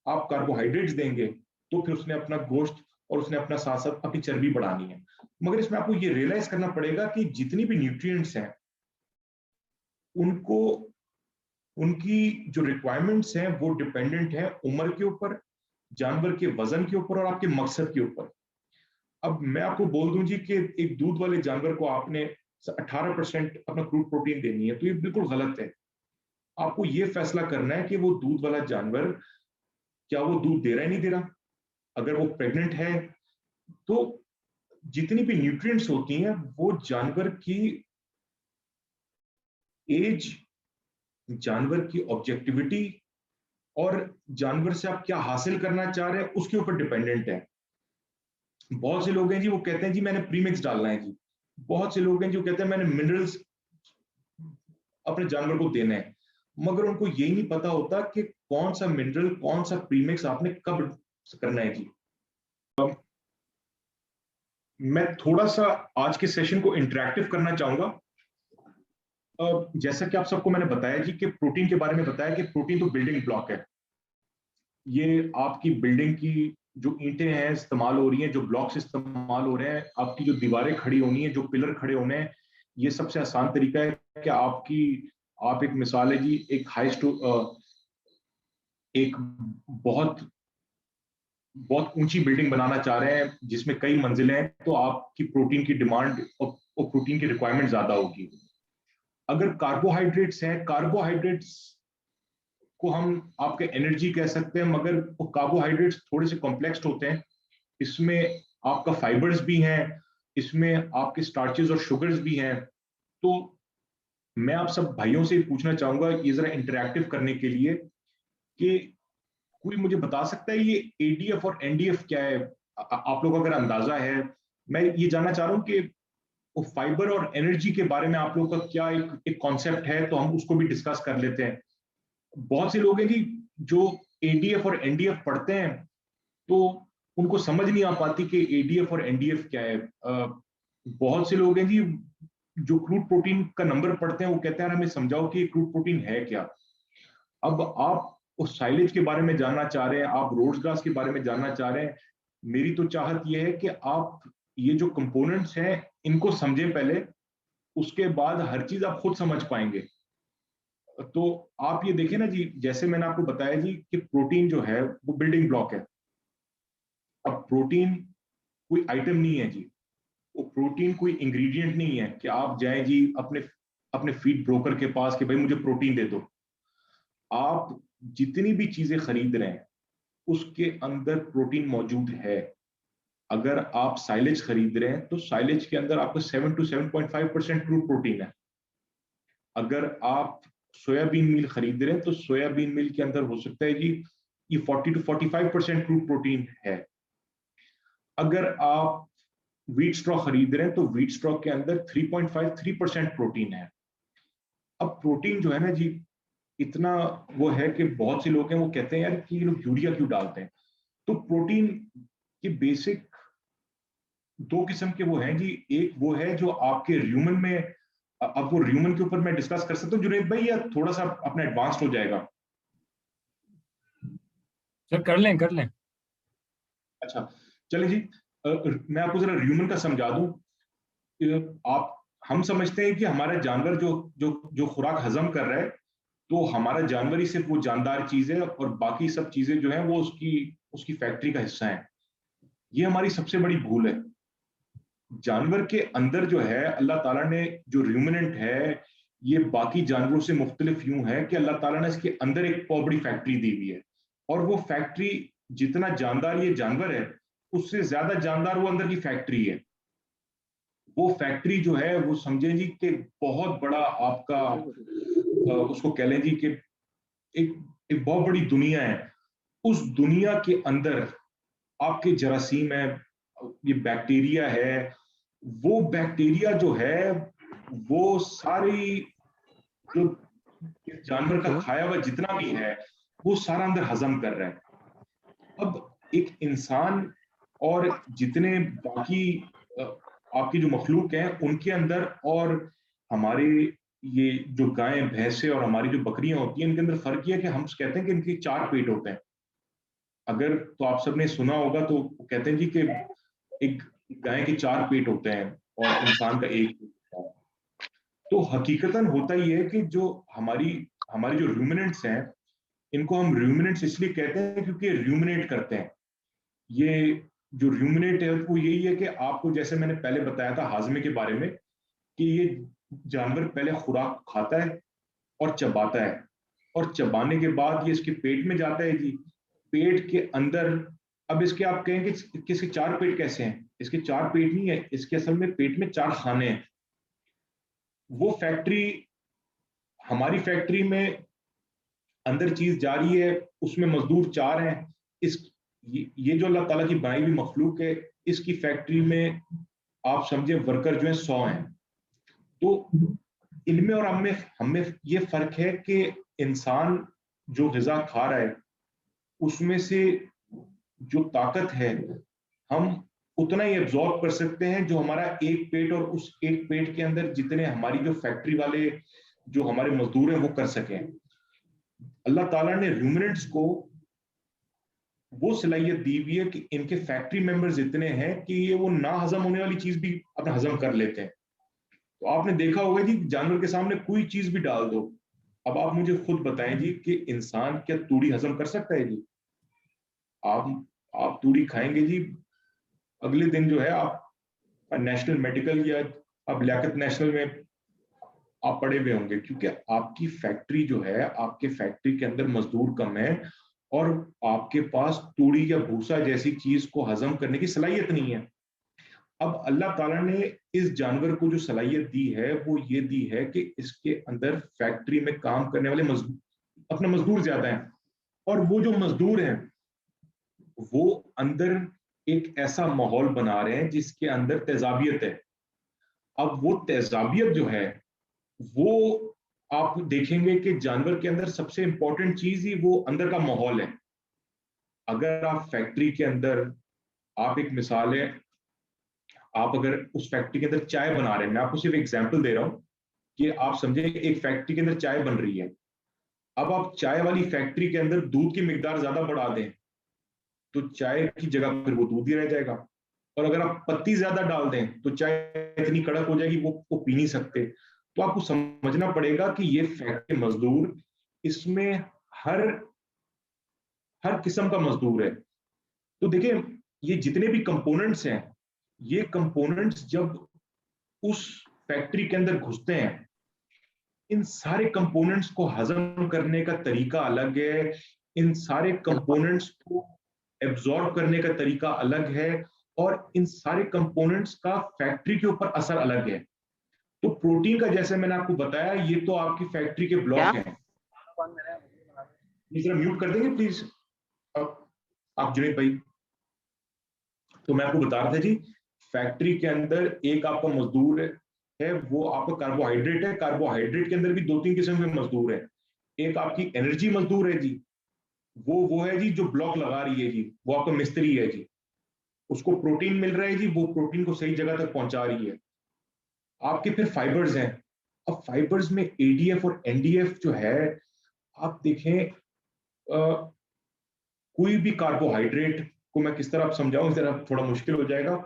आप कार्बोहाइड्रेट्स देंगे तो फिर उसने अपना गोश्त और उसने अपना साथ साथ अपनी चर्बी बढ़ानी है। मगर इसमें आपको ये रियलाइज करना पड़ेगा कि जितनी भी न्यूट्रिएंट्स हैं उनको, उनकी जो रिक्वायरमेंट्स हैं वो डिपेंडेंट है उम्र के ऊपर, जानवर के वजन के ऊपर और आपके मकसद के ऊपर। अब मैं आपको बोल दूं जी कि एक दूध वाले जानवर को आपने 18% अपना क्रूड प्रोटीन देनी है, तो ये बिल्कुल गलत है। आपको ये फैसला करना है कि वो दूध वाला जानवर क्या वो दूध दे रहा है नहीं दे रहा। अगर वो प्रेग्नेंट है तो जितनी भी न्यूट्रिएंट्स होती हैं वो जानवर की एज, जानवर की ऑब्जेक्टिविटी और जानवर से आप क्या हासिल करना चाह रहे हैं उसके ऊपर डिपेंडेंट है। बहुत से लोग हैं जी वो कहते हैं जी मैंने प्रीमिक्स डालना है जी, बहुत से लोग हैं जो कहते हैं मैंने मिनरल्स अपने जानवर को देना है, मगर उनको यही नहीं पता होता कि कौन सा मिनरल कौन सा प्रीमिक्स आपने कब करना है जी। मैं थोड़ा सा आज के सेशन को इंटरेक्टिव करना चाहूंगा। जैसा कि आप सबको मैंने बताया जी कि प्रोटीन के बारे में बताया कि प्रोटीन तो बिल्डिंग ब्लॉक है। ये आपकी बिल्डिंग की जो ईंटें हैं इस्तेमाल हो रही हैं, जो ब्लॉक्स इस्तेमाल हो रहे हैं, आपकी जो दीवारें खड़ी होनी है, जो पिलर खड़े होने हैं, ये सबसे आसान तरीका है कि आप एक मिसाल है जी, एक बहुत बहुत ऊंची बिल्डिंग बनाना चाह रहे हैं जिसमें कई मंजिलें हैं, तो आपकी प्रोटीन की डिमांड और प्रोटीन की रिक्वायरमेंट ज्यादा होगी। अगर कार्बोहाइड्रेट्स हैं, कार्बोहाइड्रेट्स को हम आपके एनर्जी कह सकते हैं, मगर वो कार्बोहाइड्रेट्स थोड़े से कॉम्प्लेक्स होते हैं। इसमें आपका फाइबर्स भी हैं, इसमें आपके स्टार्चेस और शुगर्स भी हैं। तो मैं आप सब भाइयों से पूछना चाहूंगा ये जरा इंटरैक्टिव करने के लिए कि कोई मुझे बता सकता है ये एडीएफ और एनडीएफ क्या है? आप लोगों को अगर अंदाजा है, मैं ये जानना चाह रहा हूँ कि वो फाइबर और एनर्जी के बारे में आप लोगों का क्या एक कॉन्सेप्ट है, तो हम उसको भी डिस्कस कर लेते हैं। बहुत से लोग हैं जी जो एडीएफ और एनडीएफ पढ़ते हैं, तो उनको समझ नहीं आ पाती कि एडीएफ और एनडीएफ क्या है। बहुत से लोग हैं जी जो क्रूड प्रोटीन का नंबर पढ़ते हैं, वो कहते हैं हमें समझाओ कि क्रूड प्रोटीन है क्या। अब आप उस साइलेज के बारे में जानना चाह रहे हैं, आप रोड्स ग्रास के बारे में जानना चाह रहे हैं। मेरी तो चाहत यह है कि आप ये जो कंपोनेंट्स हैं इनको समझें पहले, उसके बाद हर चीज आप खुद समझ पाएंगे। तो आप ये देखें ना जी, जैसे मैंने आपको बताया जी कि प्रोटीन जो है वो बिल्डिंग ब्लॉक है। अब प्रोटीन कोई आइटम नहीं है जी, वो प्रोटीन कोई इंग्रेडिएंट नहीं है कि आप जाएं जी अपने अपने फीड ब्रोकर के पास कि भाई मुझे प्रोटीन दे दो। आप जितनी भी चीजें खरीद रहे हैं उसके अंदर प्रोटीन मौजूद है। अगर आप साइलेज खरीद रहे हैं तो साइलेज के अंदर आपको 7 to 7.5% क्रूड प्रोटीन है। अगर आप सोयाबीन मील खरीद रहे हैं तो सोयाबीन मील के अंदर हो सकता है जी ये 40 to 45% क्रूड प्रोटीन है। अगर आप व्हीट स्ट्रॉ खरीद रहे हैं तो व्हीट स्ट्रॉ के अंदर 3.53% प्रोटीन है। अब प्रोटीन जो है ना जी इतना वो है कि बहुत से लोग हैं वो कहते हैं यार कि ये लोग यूरिया क्यों डालते हैं। तो प्रोटीन के बेसिक दो किस्म के वो हैं जी। एक वो है जो आपके र्यूमन में, अब वो र्यूमन के ऊपर मैं डिस्कस कर सकता हूँ जुनेद भाई, या थोड़ा सा अपना एडवांस्ड हो जाएगा? सर कर लें कर लें। अच्छा, चलिए जी। मैं आपको जरा र्यूमन का समझा दूं। आप हम समझते हैं कि हमारा जानवर जो जो जो खुराक हजम कर रहा है, तो हमारा जानवर ही सिर्फ वो जानदार चीज है और बाकी सब चीजें जो है वो उसकी उसकी फैक्ट्री का हिस्सा है। ये हमारी सबसे बड़ी भूल है। जानवर के अंदर जो है अल्लाह ताला ने जो र्यूमिनेंट है, ये बाकी जानवरों से मुख्तलिफ यूं है कि अल्लाह ताला ने इसके अंदर एक बहुत बड़ी फैक्ट्री दी हुई है। और वो फैक्ट्री, जितना जानदार ये जानवर है उससे ज्यादा जानदार वो अंदर की फैक्ट्री है। वो फैक्ट्री जो है वो समझें जी कि बहुत बड़ा आपका उसको कह लें जी कि एक एक बहुत बड़ी दुनिया है। उस दुनिया के अंदर आपके जरासीम है, ये बैक्टीरिया है। वो बैक्टीरिया जो है वो सारी जो जानवर का खाया हुआ जितना भी है वो सारा अंदर हजम कर रहा है। अब एक इंसान और जितने बाकी आपकी जो मखलूक हैं उनके अंदर और हमारे ये जो गायें भैंसे और हमारी जो बकरियां होती हैं इनके अंदर फर्क ये है कि हम कहते हैं कि इनके चार पेट होते हैं। अगर तो आप सबने सुना होगा तो कहते हैं जी कि एक गाय के चार पेट होते हैं और इंसान का एक पेट होता है। तो हकीकतन होता ही है कि जो हमारी हमारी जो रूमिनेंट्स हैं, इनको हम रूमिनेंट्स इसलिए कहते हैं क्योंकि रूमिनेट करते हैं। ये जो रूमिनेट है वो यही है कि आपको जैसे मैंने पहले बताया था हाजमे के बारे में कि ये जानवर पहले खुराक खाता है और चबाता है, और चबाने के बाद ये इसके पेट में जाता है जी। पेट के अंदर, अब इसके आप कहेंगे कि इसके चार पेट कैसे हैं? इसके चार पेट नहीं है, इसके असल में पेट में चार खाने हैं। वो फैक्ट्री, हमारी फैक्ट्री में अंदर चीज जा रही है, उसमें मजदूर चार हैं। इस ये जो अल्लाह ताला की बनाई हुई मखलूक है, इसकी फैक्ट्री में आप समझे वर्कर जो है 100 हैं। तो इनमें और हमें हमें ये फर्क है कि इंसान जो गिजा खा रहा है उसमें से जो ताकत है हम उतना ही एब्जॉर्ब कर सकते हैं जो हमारा एक पेट, और उस एक पेट के अंदर जितने हमारी जो फैक्ट्री वाले जो हमारे मजदूर हैं वो कर सकें। अल्लाह ताला ने रूमिनेंट्स को वो सलाहियत दी हुई है कि इनके फैक्ट्री मेंबर्स इतने हैं कि ये वो ना हजम होने वाली चीज भी अपना हजम कर लेते हैं। तो आपने देखा होगा जी जानवर के सामने कोई चीज भी डाल दो। अब आप मुझे खुद बताएं जी कि इंसान क्या तूड़ी हजम कर सकता है जी? आप आप तूड़ी खाएंगे जी, अगले दिन जो है आप नेशनल मेडिकल या आप लियाकत नेशनल में आप पड़े हुए होंगे, क्योंकि आपकी फैक्ट्री जो है, आपके फैक्ट्री के अंदर मजदूर कम है और आपके पास तूड़ी या भूसा जैसी चीज को हजम करने की सलाहियत नहीं है। अब अल्लाह ताला ने इस जानवर को जो सलाहियत दी है वो ये दी है कि इसके अंदर फैक्ट्री में काम करने वाले अपने मजदूर ज्यादा हैं, और वो जो मजदूर हैं वो अंदर एक ऐसा माहौल बना रहे हैं जिसके अंदर तेजाबियत है। अब वो तेजाबियत जो है वो आप देखेंगे कि जानवर के अंदर सबसे इंपॉर्टेंट चीज ही वो अंदर का माहौल है। अगर आप फैक्ट्री के अंदर, आप एक मिसाल है, आप अगर उस फैक्ट्री के अंदर चाय बना रहे हैं, मैं आपको सिर्फ एग्जांपल दे रहा हूं कि आप समझे एक फैक्ट्री के अंदर चाय बन रही है। अब आप चाय वाली फैक्ट्री के अंदर दूध की मिकदार ज्यादा बढ़ा दें तो चाय की जगह फिर वो दूध ही रह जाएगा, और अगर आप पत्ती ज्यादा डाल दें तो चाय इतनी कड़क हो जाएगी वो पी नहीं सकते। तो आपको समझना पड़ेगा कि ये फैक्ट्री मजदूर, इसमें हर हर किस्म का मजदूर है। तो देखिए, ये जितने भी कंपोनेंट्स हैं, ये कंपोनेंट्स जब उस फैक्ट्री के अंदर घुसते हैं, इन सारे कंपोनेंट्स को हजम करने का तरीका अलग है, इन सारे कंपोनेंट्स को एब्जॉर्ब करने का तरीका अलग है, और इन सारे कंपोनेंट्स का फैक्ट्री के ऊपर असर अलग है। तो प्रोटीन का जैसे मैंने आपको बताया, ये तो आपकी फैक्ट्री के ब्लॉक हैं। जरा म्यूट कर देंगे प्लीज आप जुनेद भाई। तो मैं आपको बता रहा था जी, फैक्ट्री के अंदर एक आपका मजदूर है, वो आपका कार्बोहाइड्रेट है। कार्बोहाइड्रेट के अंदर भी दो तीन किस्म के मजदूर है। एक आपकी एनर्जी मजदूर है जी, वो है जी जो ब्लॉक लगा रही है जी, वो आपका मिस्त्री है जी। उसको प्रोटीन मिल रहा है जी, वो प्रोटीन को सही जगह तक पहुंचा रही है। आपके फिर फाइबर्स हैं। अब फाइबर्स में एडीएफ और एनडीएफ जो है, आप देखें, कोई भी कार्बोहाइड्रेट को मैं किस तरह आप समझाऊं, जरा थोड़ा मुश्किल हो जाएगा।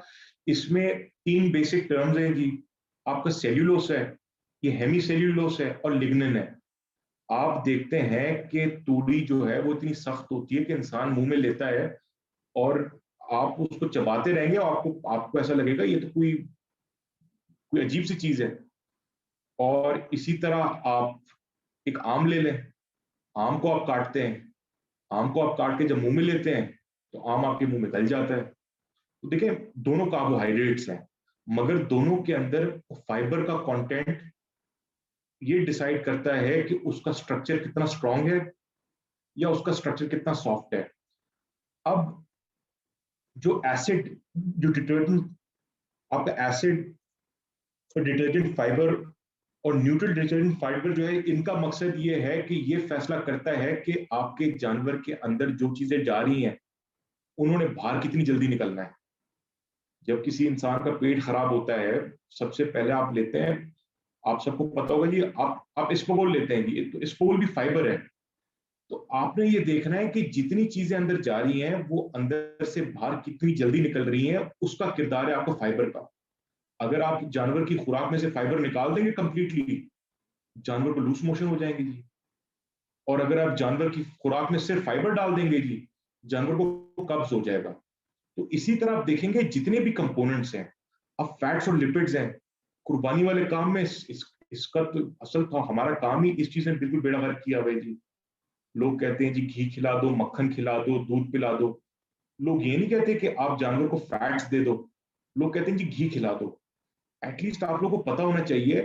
इसमें तीन बेसिक टर्म्स हैं जी। आपका सेल्यूलोस है, ये हेमी सेल्यूलोस है, और लिग्निन है। आप देखते हैं कि तूड़ी जो है वो इतनी सख्त होती है कि इंसान मुंह में लेता है और आप उसको चबाते रहेंगे और आपको आपको ऐसा लगेगा ये तो कोई कोई अजीब सी चीज है। और इसी तरह आप एक आम ले लें, आम को आप काटते हैं, आम को आप काट के जब मुंह में लेते हैं तो आम आपके मुंह में गल जाता है। तो देखिए, दोनों कार्बोहाइड्रेट्स हैं, मगर दोनों के अंदर फाइबर का कंटेंट ये डिसाइड करता है कि उसका स्ट्रक्चर कितना स्ट्रांग है या उसका स्ट्रक्चर कितना सॉफ्ट है। अब जो एसिड, जो डिटर्जेंट, आपका एसिड और डिटर्जेंट फाइबर और न्यूट्रल डिटर्जेंट फाइबर जो है, इनका मकसद ये है कि ये फैसला करता है कि आपके जानवर के अंदर जो चीजें जा रही हैं उन्होंने बाहर कितनी जल्दी निकलना है। जब किसी इंसान का पेट खराब होता है, सबसे पहले आप लेते हैं, आप सबको पता होगा जी, आप इसबगोल लेते हैं जी, तो इसबगोल भी फाइबर है। तो आपने ये देखना है कि जितनी चीजें अंदर जा रही हैं वो अंदर से बाहर कितनी जल्दी निकल रही हैं, उसका किरदार है आपको फाइबर का। अगर आप जानवर की खुराक में से फाइबर निकाल देंगे कंप्लीटली, जानवर को लूज मोशन हो जाएंगे जी। और अगर आप जानवर की खुराक में सिर्फ फाइबर डाल देंगे जी, जानवर को कब्ज हो जाएगा। तो इसी तरह आप देखेंगे जितने भी कंपोनेंट्स हैं, अब फैट्स और लिपिड्स हैं, कुर्बानी वाले काम में इसका तो असल था, हमारा काम ही इस चीज ने बिल्कुल बेड़ा गर्क किया हुआ है जी। लोग कहते हैं जी घी खिला दो, मक्खन खिला दो, दूध पिला दो। लोग ये नहीं कहते कि आप जानवर को फैट्स दे दो, लोग कहते हैं जी घी खिला दो। एटलीस्ट आप लोगों को पता होना चाहिए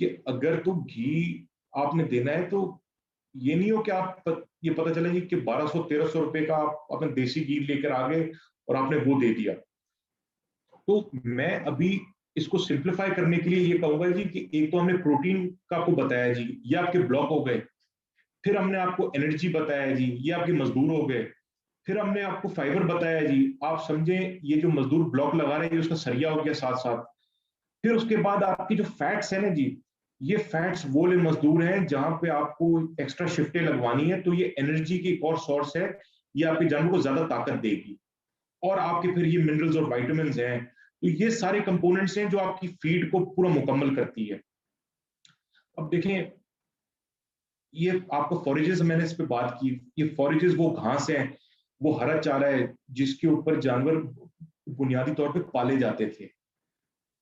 कि अगर तो घी आपने देना है तो ये नहीं हो कि ये पता चले जी कि 1200-1300 रुपए का आप अपना देसी घी लेकर आ गए और आपने वो दे दिया। तो मैं अभी इसको सिंप्लीफाई करने के लिए ये कहूंगा जी कि एक तो हमने प्रोटीन का आपको बताया जी, ये आपके ब्लॉक हो गए। फिर हमने आपको एनर्जी बताया जी, ये आपके मजदूर हो गए। फिर हमने आपको फाइबर बताया जी, आप समझे ये जो मजदूर ब्लॉक लगा रहे हैं उसका सरिया हो गया साथ साथ। फिर उसके बाद आपकी जो फैट्स है ना जी, ये फैट्स वो ले मजदूर हैं जहां पे आपको एक्स्ट्रा शिफ्टें लगवानी है, तो ये एनर्जी की एक और सोर्स है, ये आपके जानवर को ज्यादा ताकत देगी। और आपके फिर ये मिनरल्स और वाइटामिन हैं, तो ये सारे कंपोनेंट्स हैं जो आपकी फीड को पूरा मुकम्मल करती है। अब देखें, ये आपको फॉरेजेस, मैंने इस पे बात की, ये फॉरेजेस वो घास है, वो हरा चारा है जिसके ऊपर जानवर बुनियादी तौर पे पाले जाते थे।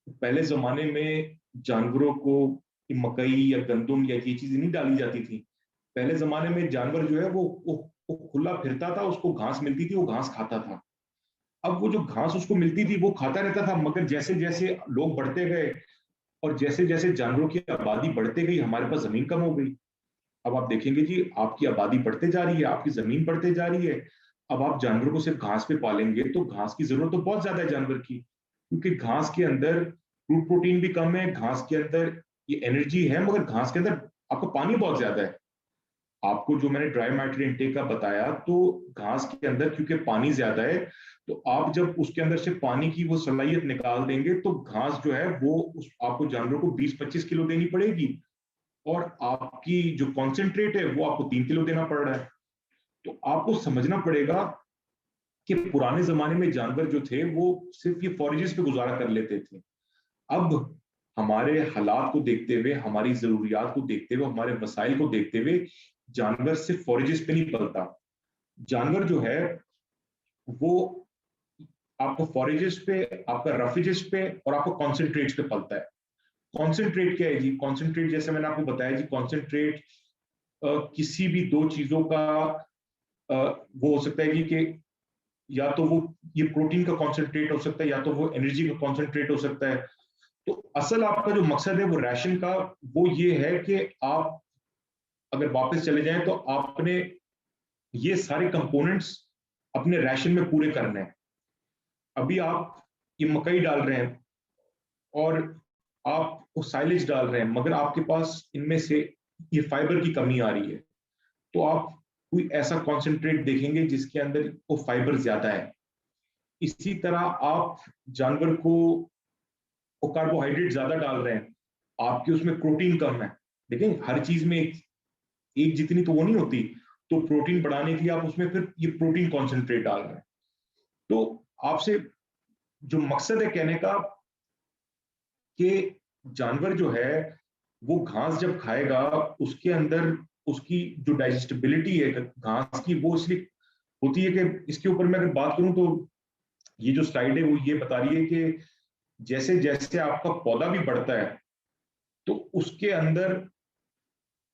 पहले जमाने में जानवरों को कि मकई या गंदुम या ये चीजें नहीं डाली जाती थी। पहले जमाने में जानवर जो है वो खुला फिरता था, उसको घास मिलती थी, वो घास खाता था। अब वो जो घास उसको मिलती थी वो खाता रहता था, मगर जैसे जैसे लोग बढ़ते गए और जैसे जैसे जानवरों की आबादी बढ़ते गई, हमारे पास जमीन कम हो गई। अब आप देखेंगे जी, आपकी आबादी बढ़ते जा रही है, आपकी जमीन बढ़ते जा रही है। अब आप जानवरों को सिर्फ घास पे पालेंगे तो घास की जरूरत तो बहुत ज्यादा है जानवर की, क्योंकि घास के अंदर फ्रूट प्रोटीन भी कम है, घास के अंदर ये एनर्जी है, मगर घास के अंदर आपको पानी बहुत ज्यादा है। आपको जो मैंने ड्राई मैटर इनटेक का बताया, तो घास के अंदर क्योंकि पानी ज्यादा है, तो आप जब उसके अंदर से पानी की वो सलाहियत निकाल देंगे तो घास जो है वो आपको जानवरों को 20-25 किलो देनी पड़ेगी, और आपकी जो कॉन्सेंट्रेट है वो आपको 3 किलो देना पड़ रहा है। तो आपको समझना पड़ेगा कि पुराने जमाने में जानवर जो थे वो सिर्फ ये फॉरेजेस पे गुजारा कर लेते थे। अब हमारे हालात को देखते हुए, हमारी जरूरियात को देखते हुए, हमारे वसाइल को देखते हुए, जानवर सिर्फ फॉरेजेस पे नहीं पलता। जानवर जो है वो आपको फॉरेजेस पे, आपका रफेजेस पे और आपको कॉन्सेंट्रेट्स पे पलता है। कॉन्सेंट्रेट क्या है जी? कॉन्सेंट्रेट जैसे मैंने आपको बताया जी, कॉन्सेंट्रेट किसी भी दो चीजों का वो हो सकता है कि या तो वो ये प्रोटीन का कॉन्सेंट्रेट हो सकता है, या तो वो एनर्जी का कॉन्सेंट्रेट हो सकता है। तो असल आपका जो मकसद है वो राशन का, वो ये है कि आप अगर वापस चले जाएं तो आपने ये सारे कंपोनेंट्स अपने राशन में पूरे करने हैं। अभी आप ये मकई डाल रहे हैं और आप वो साइलेज डाल रहे हैं, मगर आपके पास इनमें से ये फाइबर की कमी आ रही है, तो आप कोई ऐसा कॉन्सेंट्रेट देखेंगे जिसके अंदर वो फाइबर ज्यादा है। इसी तरह आप जानवर को वो कार्बोहाइड्रेट ज्यादा डाल रहे हैं, आपके उसमें प्रोटीन कम है। लेकिन हर चीज में एक जितनी तो वो नहीं होती, तो प्रोटीन बढ़ाने के लिए आप उसमें फिर ये प्रोटीन कॉन्सेंट्रेट डाल रहे हैं। तो आपसे जो मकसद है कहने का कि जानवर जो है वो घास जब खाएगा, उसके अंदर उसकी जो डाइजेस्टिबिलिटी है घास की, वो इसलिए होती है कि इसके ऊपर मैं अगर बात करूं तो ये जो स्लाइड है वो ये बता रही है कि जैसे जैसे आपका पौधा भी बढ़ता है तो उसके अंदर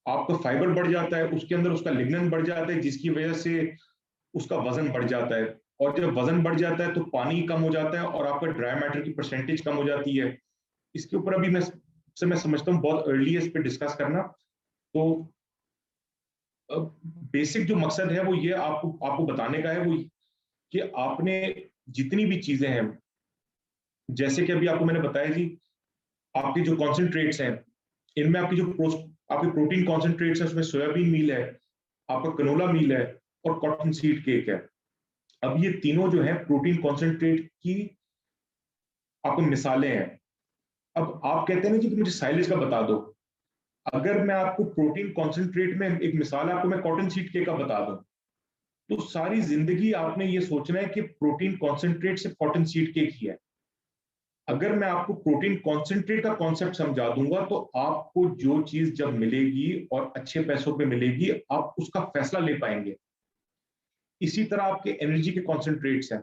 आपका फाइबर बढ़ जाता है, उसके अंदर उसका लिग्नन बढ़ जाता है, जिसकी वजह से उसका वजन बढ़ जाता है। और जब वजन बढ़ जाता है तो पानी कम हो जाता है और आपका ड्राई मैटर की परसेंटेज कम हो जाती है। इसके ऊपर अभी मैं समझता हूँ बहुत अर्ली है इस पे डिस्कस करना। तो बेसिक जो मकसद है वो ये आपको आपको बताने का है, वो कि आपने जितनी भी चीजें हैं, जैसे कि अभी आपको मैंने बताया जी, आपके जो कॉन्सेंट्रेट्स हैं, इनमें आपकी जो आपके प्रोटीन कॉन्सेंट्रेट्स हैं, उसमें सोयाबीन मील है, आपका कनोला मील है और कॉटन सीड केक है। अब ये तीनों जो है प्रोटीन कॉन्सेंट्रेट की आपको मिसालें हैं। अब आप कहते हैं ना जी कि मुझे साइलेज का बता दो। अगर मैं आपको प्रोटीन कॉन्सेंट्रेट में एक मिसाल आपको मैं कॉटन सीड केक का बता दूं, तो सारी जिंदगी आपने ये सोचना है कि प्रोटीन कॉन्सेंट्रेट से कॉटन सीड केक ही है। अगर मैं आपको प्रोटीन कॉन्सेंट्रेट का कॉन्सेप्ट समझा दूंगा तो आपको जो चीज जब मिलेगी और अच्छे पैसों पे मिलेगी, आप उसका फैसला ले पाएंगे। इसी तरह आपके एनर्जी के कॉन्सेंट्रेट्स हैं,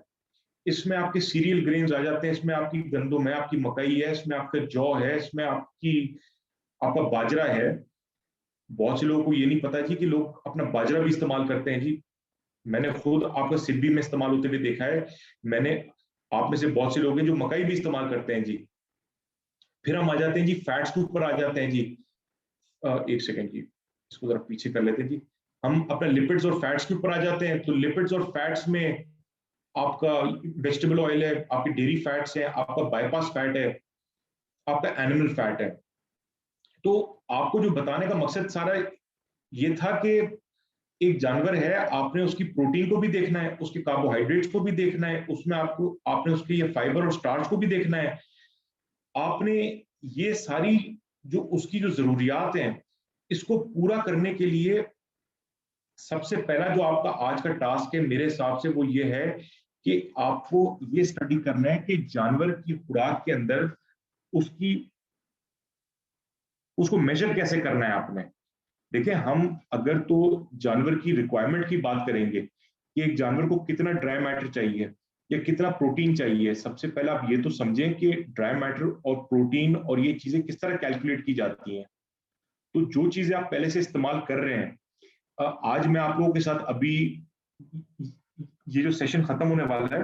इसमें आपके सीरियल ग्रेन्स आ जाते हैं, इसमें आपकी गंदुम है, आपकी मकई है, इसमें आपका जौ है, इसमें आपका बाजरा है। बहुत से लोगों को ये नहीं पता जी कि लोग अपना बाजरा भी इस्तेमाल करते हैं जी। मैंने खुद आपका सिड्बी में इस्तेमाल होते हुए देखा है। मैंने आप में से बहुत से लोग हैं जो मकई भी इस्तेमाल करते हैं जी। फिर हम आ जाते हैं जी फैट्स के ऊपर आ जाते हैं जी। एक सेकेंड जी, इसको जरा पीछे कर लेते हैं जी। हम अपने लिपिड्स और फैट्स के ऊपर आ जाते हैं, तो लिपिड्स और फैट्स में आपका वेजिटेबल ऑयल है, आपकी डेयरी फैट्स है, आपका बाईपास फैट है, आपका एनिमल फैट है। तो आपको जो बताने का मकसद सारा ये था कि एक जानवर है, आपने उसकी प्रोटीन को भी देखना है, उसके कार्बोहाइड्रेट्स को भी देखना है, उसमें आपने उसके ये फाइबर और स्टार्च को भी देखना है। आपने ये सारी जो उसकी जो जरूरियात हैं, इसको पूरा करने के लिए सबसे पहला जो आपका आज का टास्क है मेरे हिसाब से वो ये है कि आपको ये स्टडी करना है कि जानवर की खुराक के अंदर उसकी उसको मेजर कैसे करना है आपने। देखिए, हम अगर तो जानवर की रिक्वायरमेंट की बात करेंगे कि एक जानवर को कितना ड्राई मैटर चाहिए या कितना प्रोटीन चाहिए, सबसे पहले आप ये तो समझें कि ड्राई मैटर और प्रोटीन और ये चीजें किस तरह कैलकुलेट की जाती हैं। तो जो चीजें आप पहले से इस्तेमाल कर रहे हैं, आज मैं आप लोगों के साथ अभी ये जो सेशन खत्म होने वाला है,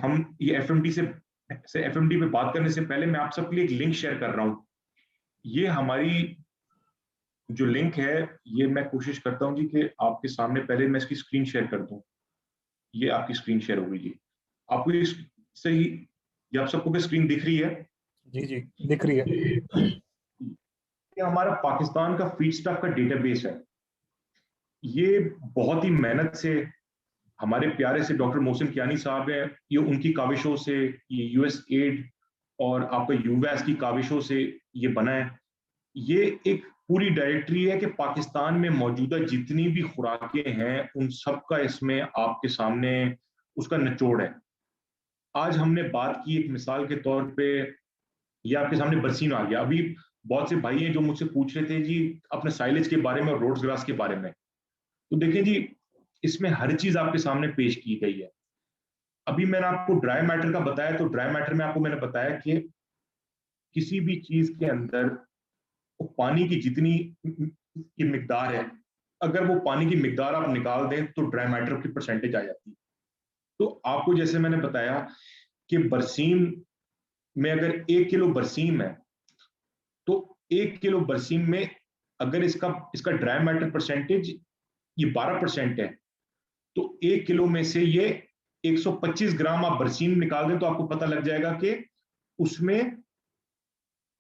हम ये एफएमडी से एफएमडी पे बात करने से पहले मैं आप सबके लिए एक लिंक शेयर कर रहा हूँ। ये हमारी जो लिंक है, ये मैं कोशिश करता हूँ जी कि आपके सामने पहले मैं इसकी स्क्रीन शेयर कर दूं। ये आपकी स्क्रीन शेयर होगी जी, आपको ये सही, ये आप सबको भी स्क्रीन दिख रही है? जी जी दिख रही है। ये हमारा पाकिस्तान का फीड स्टॉक का डेटाबेस है। ये बहुत ही मेहनत से हमारे प्यारे से डॉक्टर मोहसिन कियानी साहब हैं, ये उनकी काविशों से, ये यूएस एड और आपका यूवैस की काविशों से ये बना है। ये एक पूरी डायरेक्टरी है कि पाकिस्तान में मौजूदा जितनी भी खुराकें हैं उन सब का इसमें आपके सामने उसका निचोड़ है। आज हमने बात की एक मिसाल के तौर पे, ये आपके सामने बरसीन आ गया। अभी बहुत से भाई हैं जो मुझसे पूछ रहे थे जी अपने साइलेज के बारे में और रोड्स ग्रास के बारे में। तो देखिए जी, इसमें हर चीज आपके सामने पेश की गई है। अभी मैंने आपको ड्राई मैटर का बताया, तो ड्राई मैटर में आपको मैंने बताया कि किसी भी चीज के अंदर वो पानी की जितनी की मिकदार है, अगर वो पानी की मिकदार आप निकाल दें तो ड्राई मैटर की परसेंटेज आ जाती है। तो आपको जैसे मैंने बताया कि बरसीन में अगर 1 किलो बरसीन है, तो 1 किलो बरसीन में अगर इसका इसका ड्राई मैटर परसेंटेज ये 12% है, तो 1 किलो में से ये 125 ग्राम आप बरसीन निकाल दें तो आपको पता लग जाएगा कि उसमें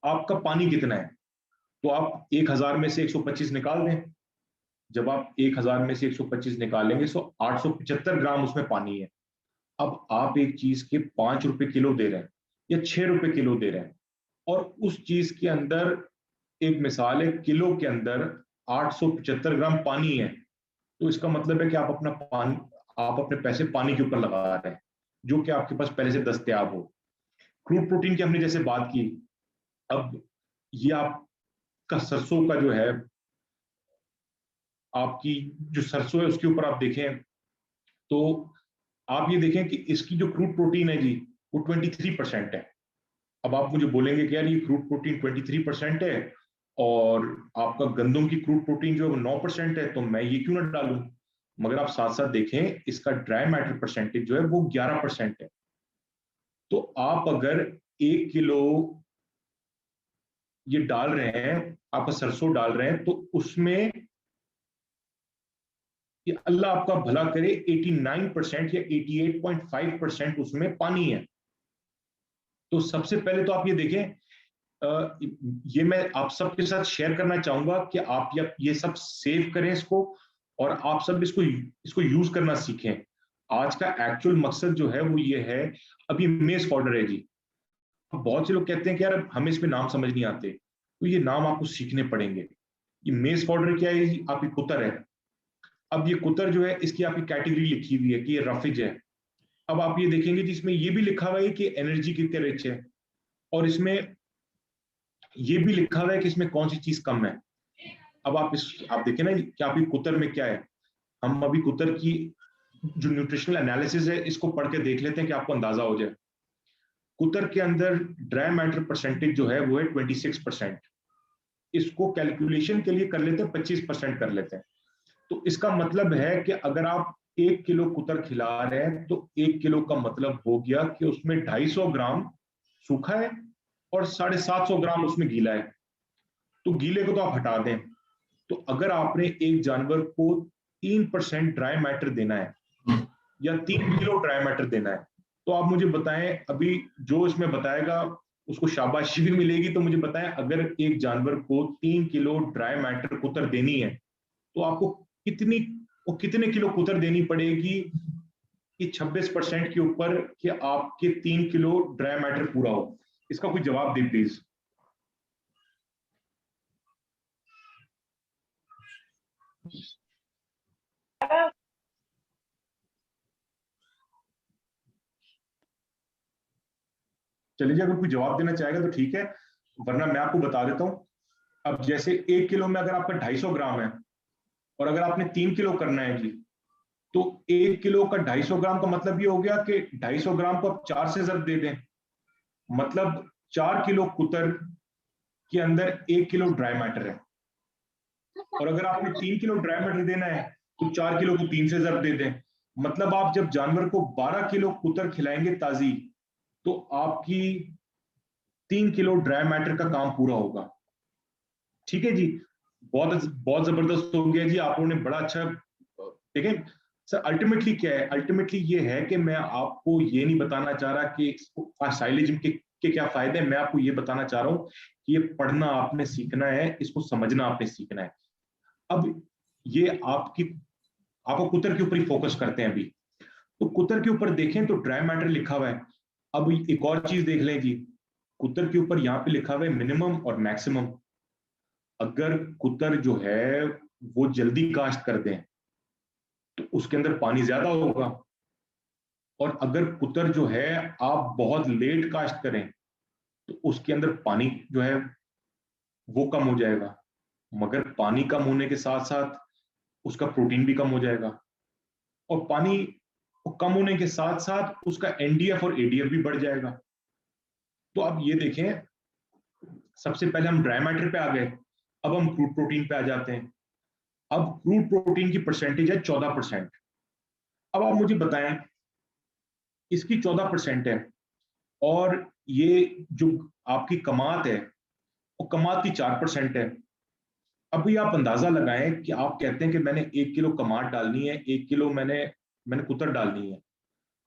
आपका पानी कितना है। तो आप 1000 में से 125 निकाल दें। जब आप 1000 में से 125 निकालेंगे तो 875 ग्राम उसमें पानी है। अब आप एक चीज के 5 रुपए किलो दे रहे हैं या 6 रुपए किलो दे रहे हैं, और उस चीज के अंदर एक मिसाल है, किलो के अंदर 875 ग्राम पानी है, तो इसका मतलब है कि आप अपने पैसे पानी के ऊपर लगा रहे हैं, जो कि आपके पास पहले से दस्तयाब हो। क्रूड प्रोटीन की हमने जैसे बात की, अब ये आपका सरसों का जो है, आपकी जो सरसों है उसके ऊपर आप देखें तो आप ये देखें कि इसकी जो क्रूड प्रोटीन है जी, वो 23% है। अब आप मुझे बोलेंगे कि यार ये क्रूड प्रोटीन 23% है और आपका गंदम की क्रूड प्रोटीन जो है वो 9% है, तो मैं ये क्यों ना डालूं। मगर आप साथ साथ देखें इसका ड्राई मैटर परसेंटेज जो है वो 11% है। तो आप अगर 1 किलो ये डाल रहे हैं, आपका सरसों डाल रहे हैं, तो उसमें ये अल्लाह आपका भला करे 89% या 88.5% उसमें पानी है। तो सबसे पहले तो आप ये देखें, ये मैं आप सबके साथ शेयर करना चाहूंगा कि आप ये सब सेव करें इसको, और आप सब इसको यूज करना सीखें। आज का एक्चुअल मकसद जो है वो ये है, अभी मेज पाउडर है जी, बहुत से लोग कहते हैं कि यार हमें इसमें नाम समझ नहीं आते, तो ये नाम आपको सीखने पड़ेंगे। ये मेज पाउडर क्या है, आपकी कुतर है। अब ये कुतर जो है इसकी आपकी कैटेगरी लिखी हुई है कि ये रफिज है। अब आप ये देखेंगे जिसमें ये भी लिखा हुआ है कि एनर्जी कितने रिच है, और इसमें ये भी लिखा हुआ है कि इसमें कौन सी चीज कम है। अब आप देखें ना कि आपकी कुतर में क्या है। हम अभी कुतर की जो न्यूट्रिशनल एनालिसिस है इसको पढ़ के देख लेते हैं कि आपको अंदाजा हो जाए। कुतर के अंदर ड्राई मैटर परसेंटेज जो है वो है 26%। इसको कैलकुलेशन के लिए कर लेते हैं 25% कर लेते हैं। तो इसका मतलब है कि अगर आप 1 किलो कुतर खिला रहे हैं तो 1 किलो का मतलब हो गया कि उसमें 250 ग्राम सूखा है और 750 ग्राम उसमें गीला है। तो गीले को तो आप हटा दें। तो अगर आपने एक जानवर को 3% ड्राई मैटर देना है या 3 किलो ड्राई मैटर देना है, तो आप मुझे बताएं, अभी जो इसमें बताएगा उसको शाबाशी भी मिलेगी। तो मुझे बताएं, अगर एक जानवर को 3 किलो ड्राई मैटर कुतर देनी है तो आपको कितने किलो कुतर देनी पड़ेगी कि 26% के ऊपर कि आपके 3 किलो ड्राई मैटर पूरा हो। इसका कोई जवाब दे प्लीज। चलिए, अगर कोई जवाब देना चाहेगा तो ठीक है, वरना मैं आपको बता देता हूं। अब जैसे 1 किलो में अगर आपका 250 ग्राम है और अगर आपने 3 किलो करना है जी, तो 1 किलो का 250 ग्राम का मतलब ये हो गया कि 250 ग्राम को आप 4 से जब दे दें, मतलब 4 किलो कुतर के अंदर 1 किलो ड्राई मैटर है। और अगर आपने 3 किलो ड्राई मैटर देना है तो 4 किलो को 3 से ज़रब दे दें। मतलब आप जब जानवर को 12 किलो कुतर खिलाएंगे ताजी, तो आपकी 3 किलो ड्राई मैटर का काम पूरा होगा। ठीक है जी, बहुत बहुत जबरदस्त हो गया जी, आप लोगों ने बड़ा अच्छा। देखें सर, अल्टीमेटली क्या है, अल्टीमेटली ये है कि मैं आपको ये नहीं बताना चाह रहा कि साइलेज के क्या फायदे हैं, मैं आपको ये बताना चाह रहा हूँ कि ये पढ़ना आपने सीखना है, इसको समझना आपने सीखना है। अब ये आपको कुतर के ऊपर ही फोकस करते हैं अभी। तो कुतर के ऊपर देखें तो ड्राई मैटर लिखा हुआ है। अब एक और चीज देख लें जी, कुतर के ऊपर यहाँ पे लिखा हुआ है मिनिमम और मैक्सिमम। अगर कुतर जो है वो जल्दी काश्त कर दें तो उसके अंदर पानी ज्यादा होगा, और अगर कुतर जो है आप बहुत लेट काश्त करें तो उसके अंदर पानी जो है वो कम हो जाएगा। मगर पानी कम होने के साथ साथ उसका प्रोटीन भी कम हो जाएगा, और पानी कम होने के साथ साथ उसका एनडीएफ और एडीएफ भी बढ़ जाएगा। तो अब ये देखें, सबसे पहले हम ड्राई मैटर पे आ गए, अब हम क्रूड प्रोटीन पे आ जाते हैं। अब क्रूड प्रोटीन की परसेंटेज है 14%। अब आप मुझे बताएं, इसकी 14% है, और ये जो आपकी कमात है वो कमात की 4% है। अभी आप अंदाजा लगाएं कि आप कहते हैं कि मैंने 1 किलो कमात डालनी है, 1 किलो मैंने मैंने कुतर डालनी है।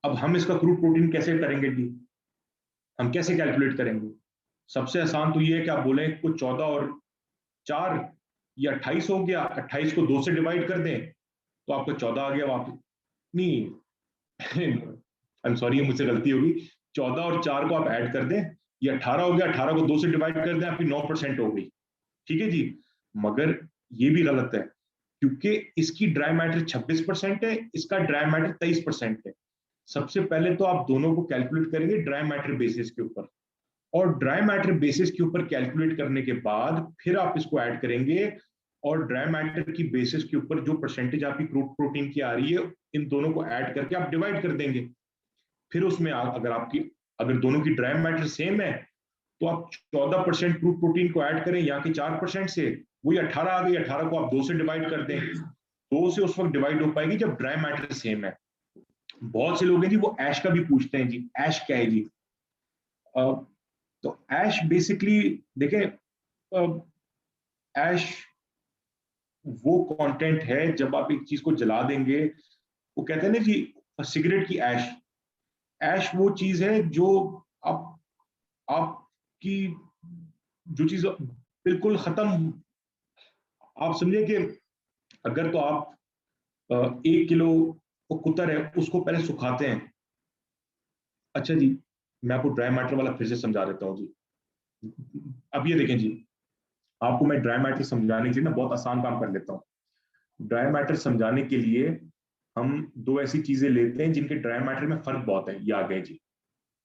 अब हम इसका क्रूड प्रोटीन कैसे करेंगे जी, हम कैसे कैलकुलेट करेंगे? सबसे आसान तो ये है कि आप बोलें कुछ 14 और 4 या 28 हो गया, 28 को 2 से डिवाइड कर दें तो आपको 14 आ गया वापस। नहीं, आई एम सॉरी, ये मुझसे गलती होगी। 14 और 4 को आप ऐड कर दें, ये 18 हो गया, 18 को 2 से डिवाइड कर दें, आपकी 9% हो गई। ठीक है जी, मगर ये भी गलत है, क्योंकि इसकी ड्राई मैटर 26% है, इसका ड्राई मैटर 23% है। सबसे पहले तो आप दोनों को कैलकुलेट करेंगे ड्राई मैटर बेसिस के ऊपर, और ड्राई मैटर बेसिस के ऊपर कैलकुलेट करने के बाद फिर आप इसको ऐड करेंगे, और ड्राई मैटर की बेसिस के ऊपर जो परसेंटेज आपकी क्रूड प्रोटीन की आ रही है, इन दोनों को ऐड करके आप डिवाइड कर देंगे। फिर उसमें अगर दोनों की ड्राई मैटर सेम है तो आप 14% क्रूड प्रोटीन को ऐड करें यहाँ के 4% से, वही 18 आ गई, 18 को आप 2 से डिवाइड कर दें। 2 से उस वक्त डिवाइड हो पाएगी जब ड्राई मैटर सेम है। बहुत से लोग हैं जी वो ऐश का भी पूछते हैं जी, ऐश क्या है जी? तो ऐश बेसिकली देखें, ऐश वो कंटेंट है जब आप एक चीज को जला देंगे, वो कहते हैं ना जी सिगरेट की ऐश। ऐश वो चीज है जो आपकी जो चीज बिल्कुल खत्म, आप समझे कि अगर तो आप 1 किलो कुतर है उसको पहले सुखाते हैं। अच्छा जी, मैं आपको ड्राई मैटर वाला फिर से समझा देता हूँ जी। अब ये देखें जी, आपको मैं ड्राई मैटर समझाने के लिए ना बहुत आसान काम कर लेता हूँ। ड्राई मैटर समझाने के लिए हम दो ऐसी चीजें लेते हैं जिनके ड्राई मैटर में फर्क बहुत है। ये आ गए जी,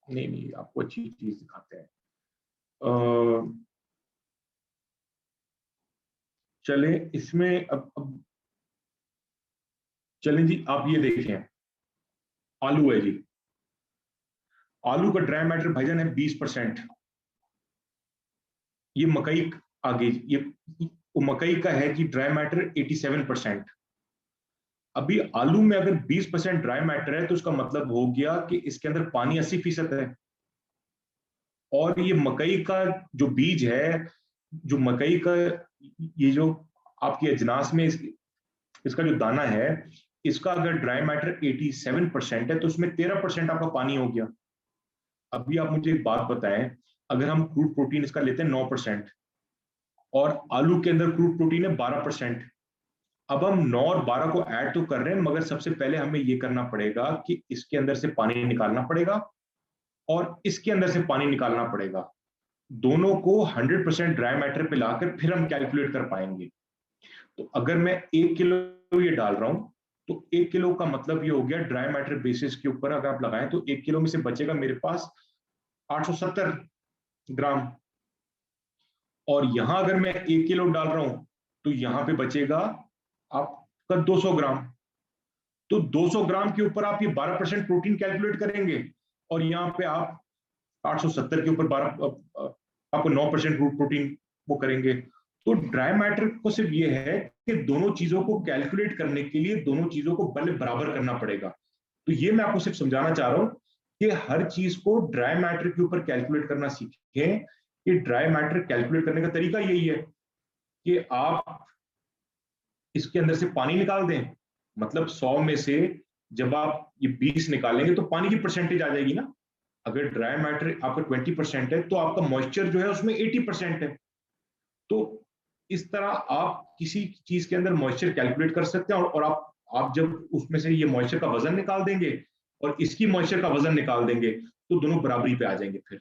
नहीं नहीं, आपको अच्छी चीज दिखाते हैं। चले इसमें अब चलें जी, आप ये देखें, आलू है जी। आलू का ड्राई मैटर भाईजान है 20%। ये मकई आ गई, ये मकई का है जी ड्राई मैटर 87%। अभी आलू में अगर 20% ड्राई मैटर है तो उसका मतलब हो गया कि इसके अंदर पानी 80% है। और ये मकई का जो बीज है, जो मकई का ये जो आपकी अजनास में इसका जो दाना है, इसका अगर ड्राई मैटर 87% है तो उसमें 13% आपका पानी हो गया। अभी आप मुझे एक बात बताएं, अगर हम क्रूड प्रोटीन इसका लेते हैं 9%, और आलू के अंदर क्रूड प्रोटीन है 12%। अब हम 9 और 12 को ऐड तो कर रहे हैं, मगर सबसे पहले हमें यह करना पड़ेगा कि इसके अंदर से पानी निकालना पड़ेगा और इसके अंदर से पानी निकालना पड़ेगा। दोनों को 100% ड्राई मैटर पे लाकर फिर हम कैलकुलेट कर पाएंगे। तो अगर मैं 1 किलो ये डाल रहा हूं तो 1 किलो का मतलब ये हो गया ड्राई मैटर बेसिस के ऊपर अगर आप लगाएं तो 1 किलो में से बचेगा मेरे पास 870 ग्राम। और यहां अगर मैं 1 किलो डाल रहा हूं तो यहां पे बचेगा आपका 200 ग्राम। तो 200 ग्राम के ऊपर आप ये 12% प्रोटीन कैलकुलेट करेंगे, और यहाँ पे आप 870 के ऊपर 12 आपको 9% रूट प्रोटीन वो करेंगे। तो ड्राई मैटर को सिर्फ ये है कि दोनों चीजों को कैलकुलेट करने के लिए दोनों चीजों को बराबर करना पड़ेगा। तो ये मैं आपको सिर्फ समझाना चाह रहा हूं कि हर चीज को ड्राई मैटर के ऊपर कैलकुलेट करना सीखें। कि ड्राई मैटर कैलकुलेट करने का तरीका यही है कि आप इसके अंदर से पानी निकाल दें, मतलब 100 में से जब आप ये 20 निकालेंगे तो पानी की परसेंटेज आ जाएगी ना। अगर ड्राई मैटर आपका 20% है तो आपका मॉइस्चर जो है उसमें 80% है। तो इस तरह आप किसी चीज के अंदर मॉइस्चर कैलकुलेट कर सकते हैं, और आप जब उसमें से ये मॉइस्चर का वजन निकाल देंगे और इसकी मॉइस्चर का वजन निकाल देंगे तो दोनों बराबरी पे आ जाएंगे फिर।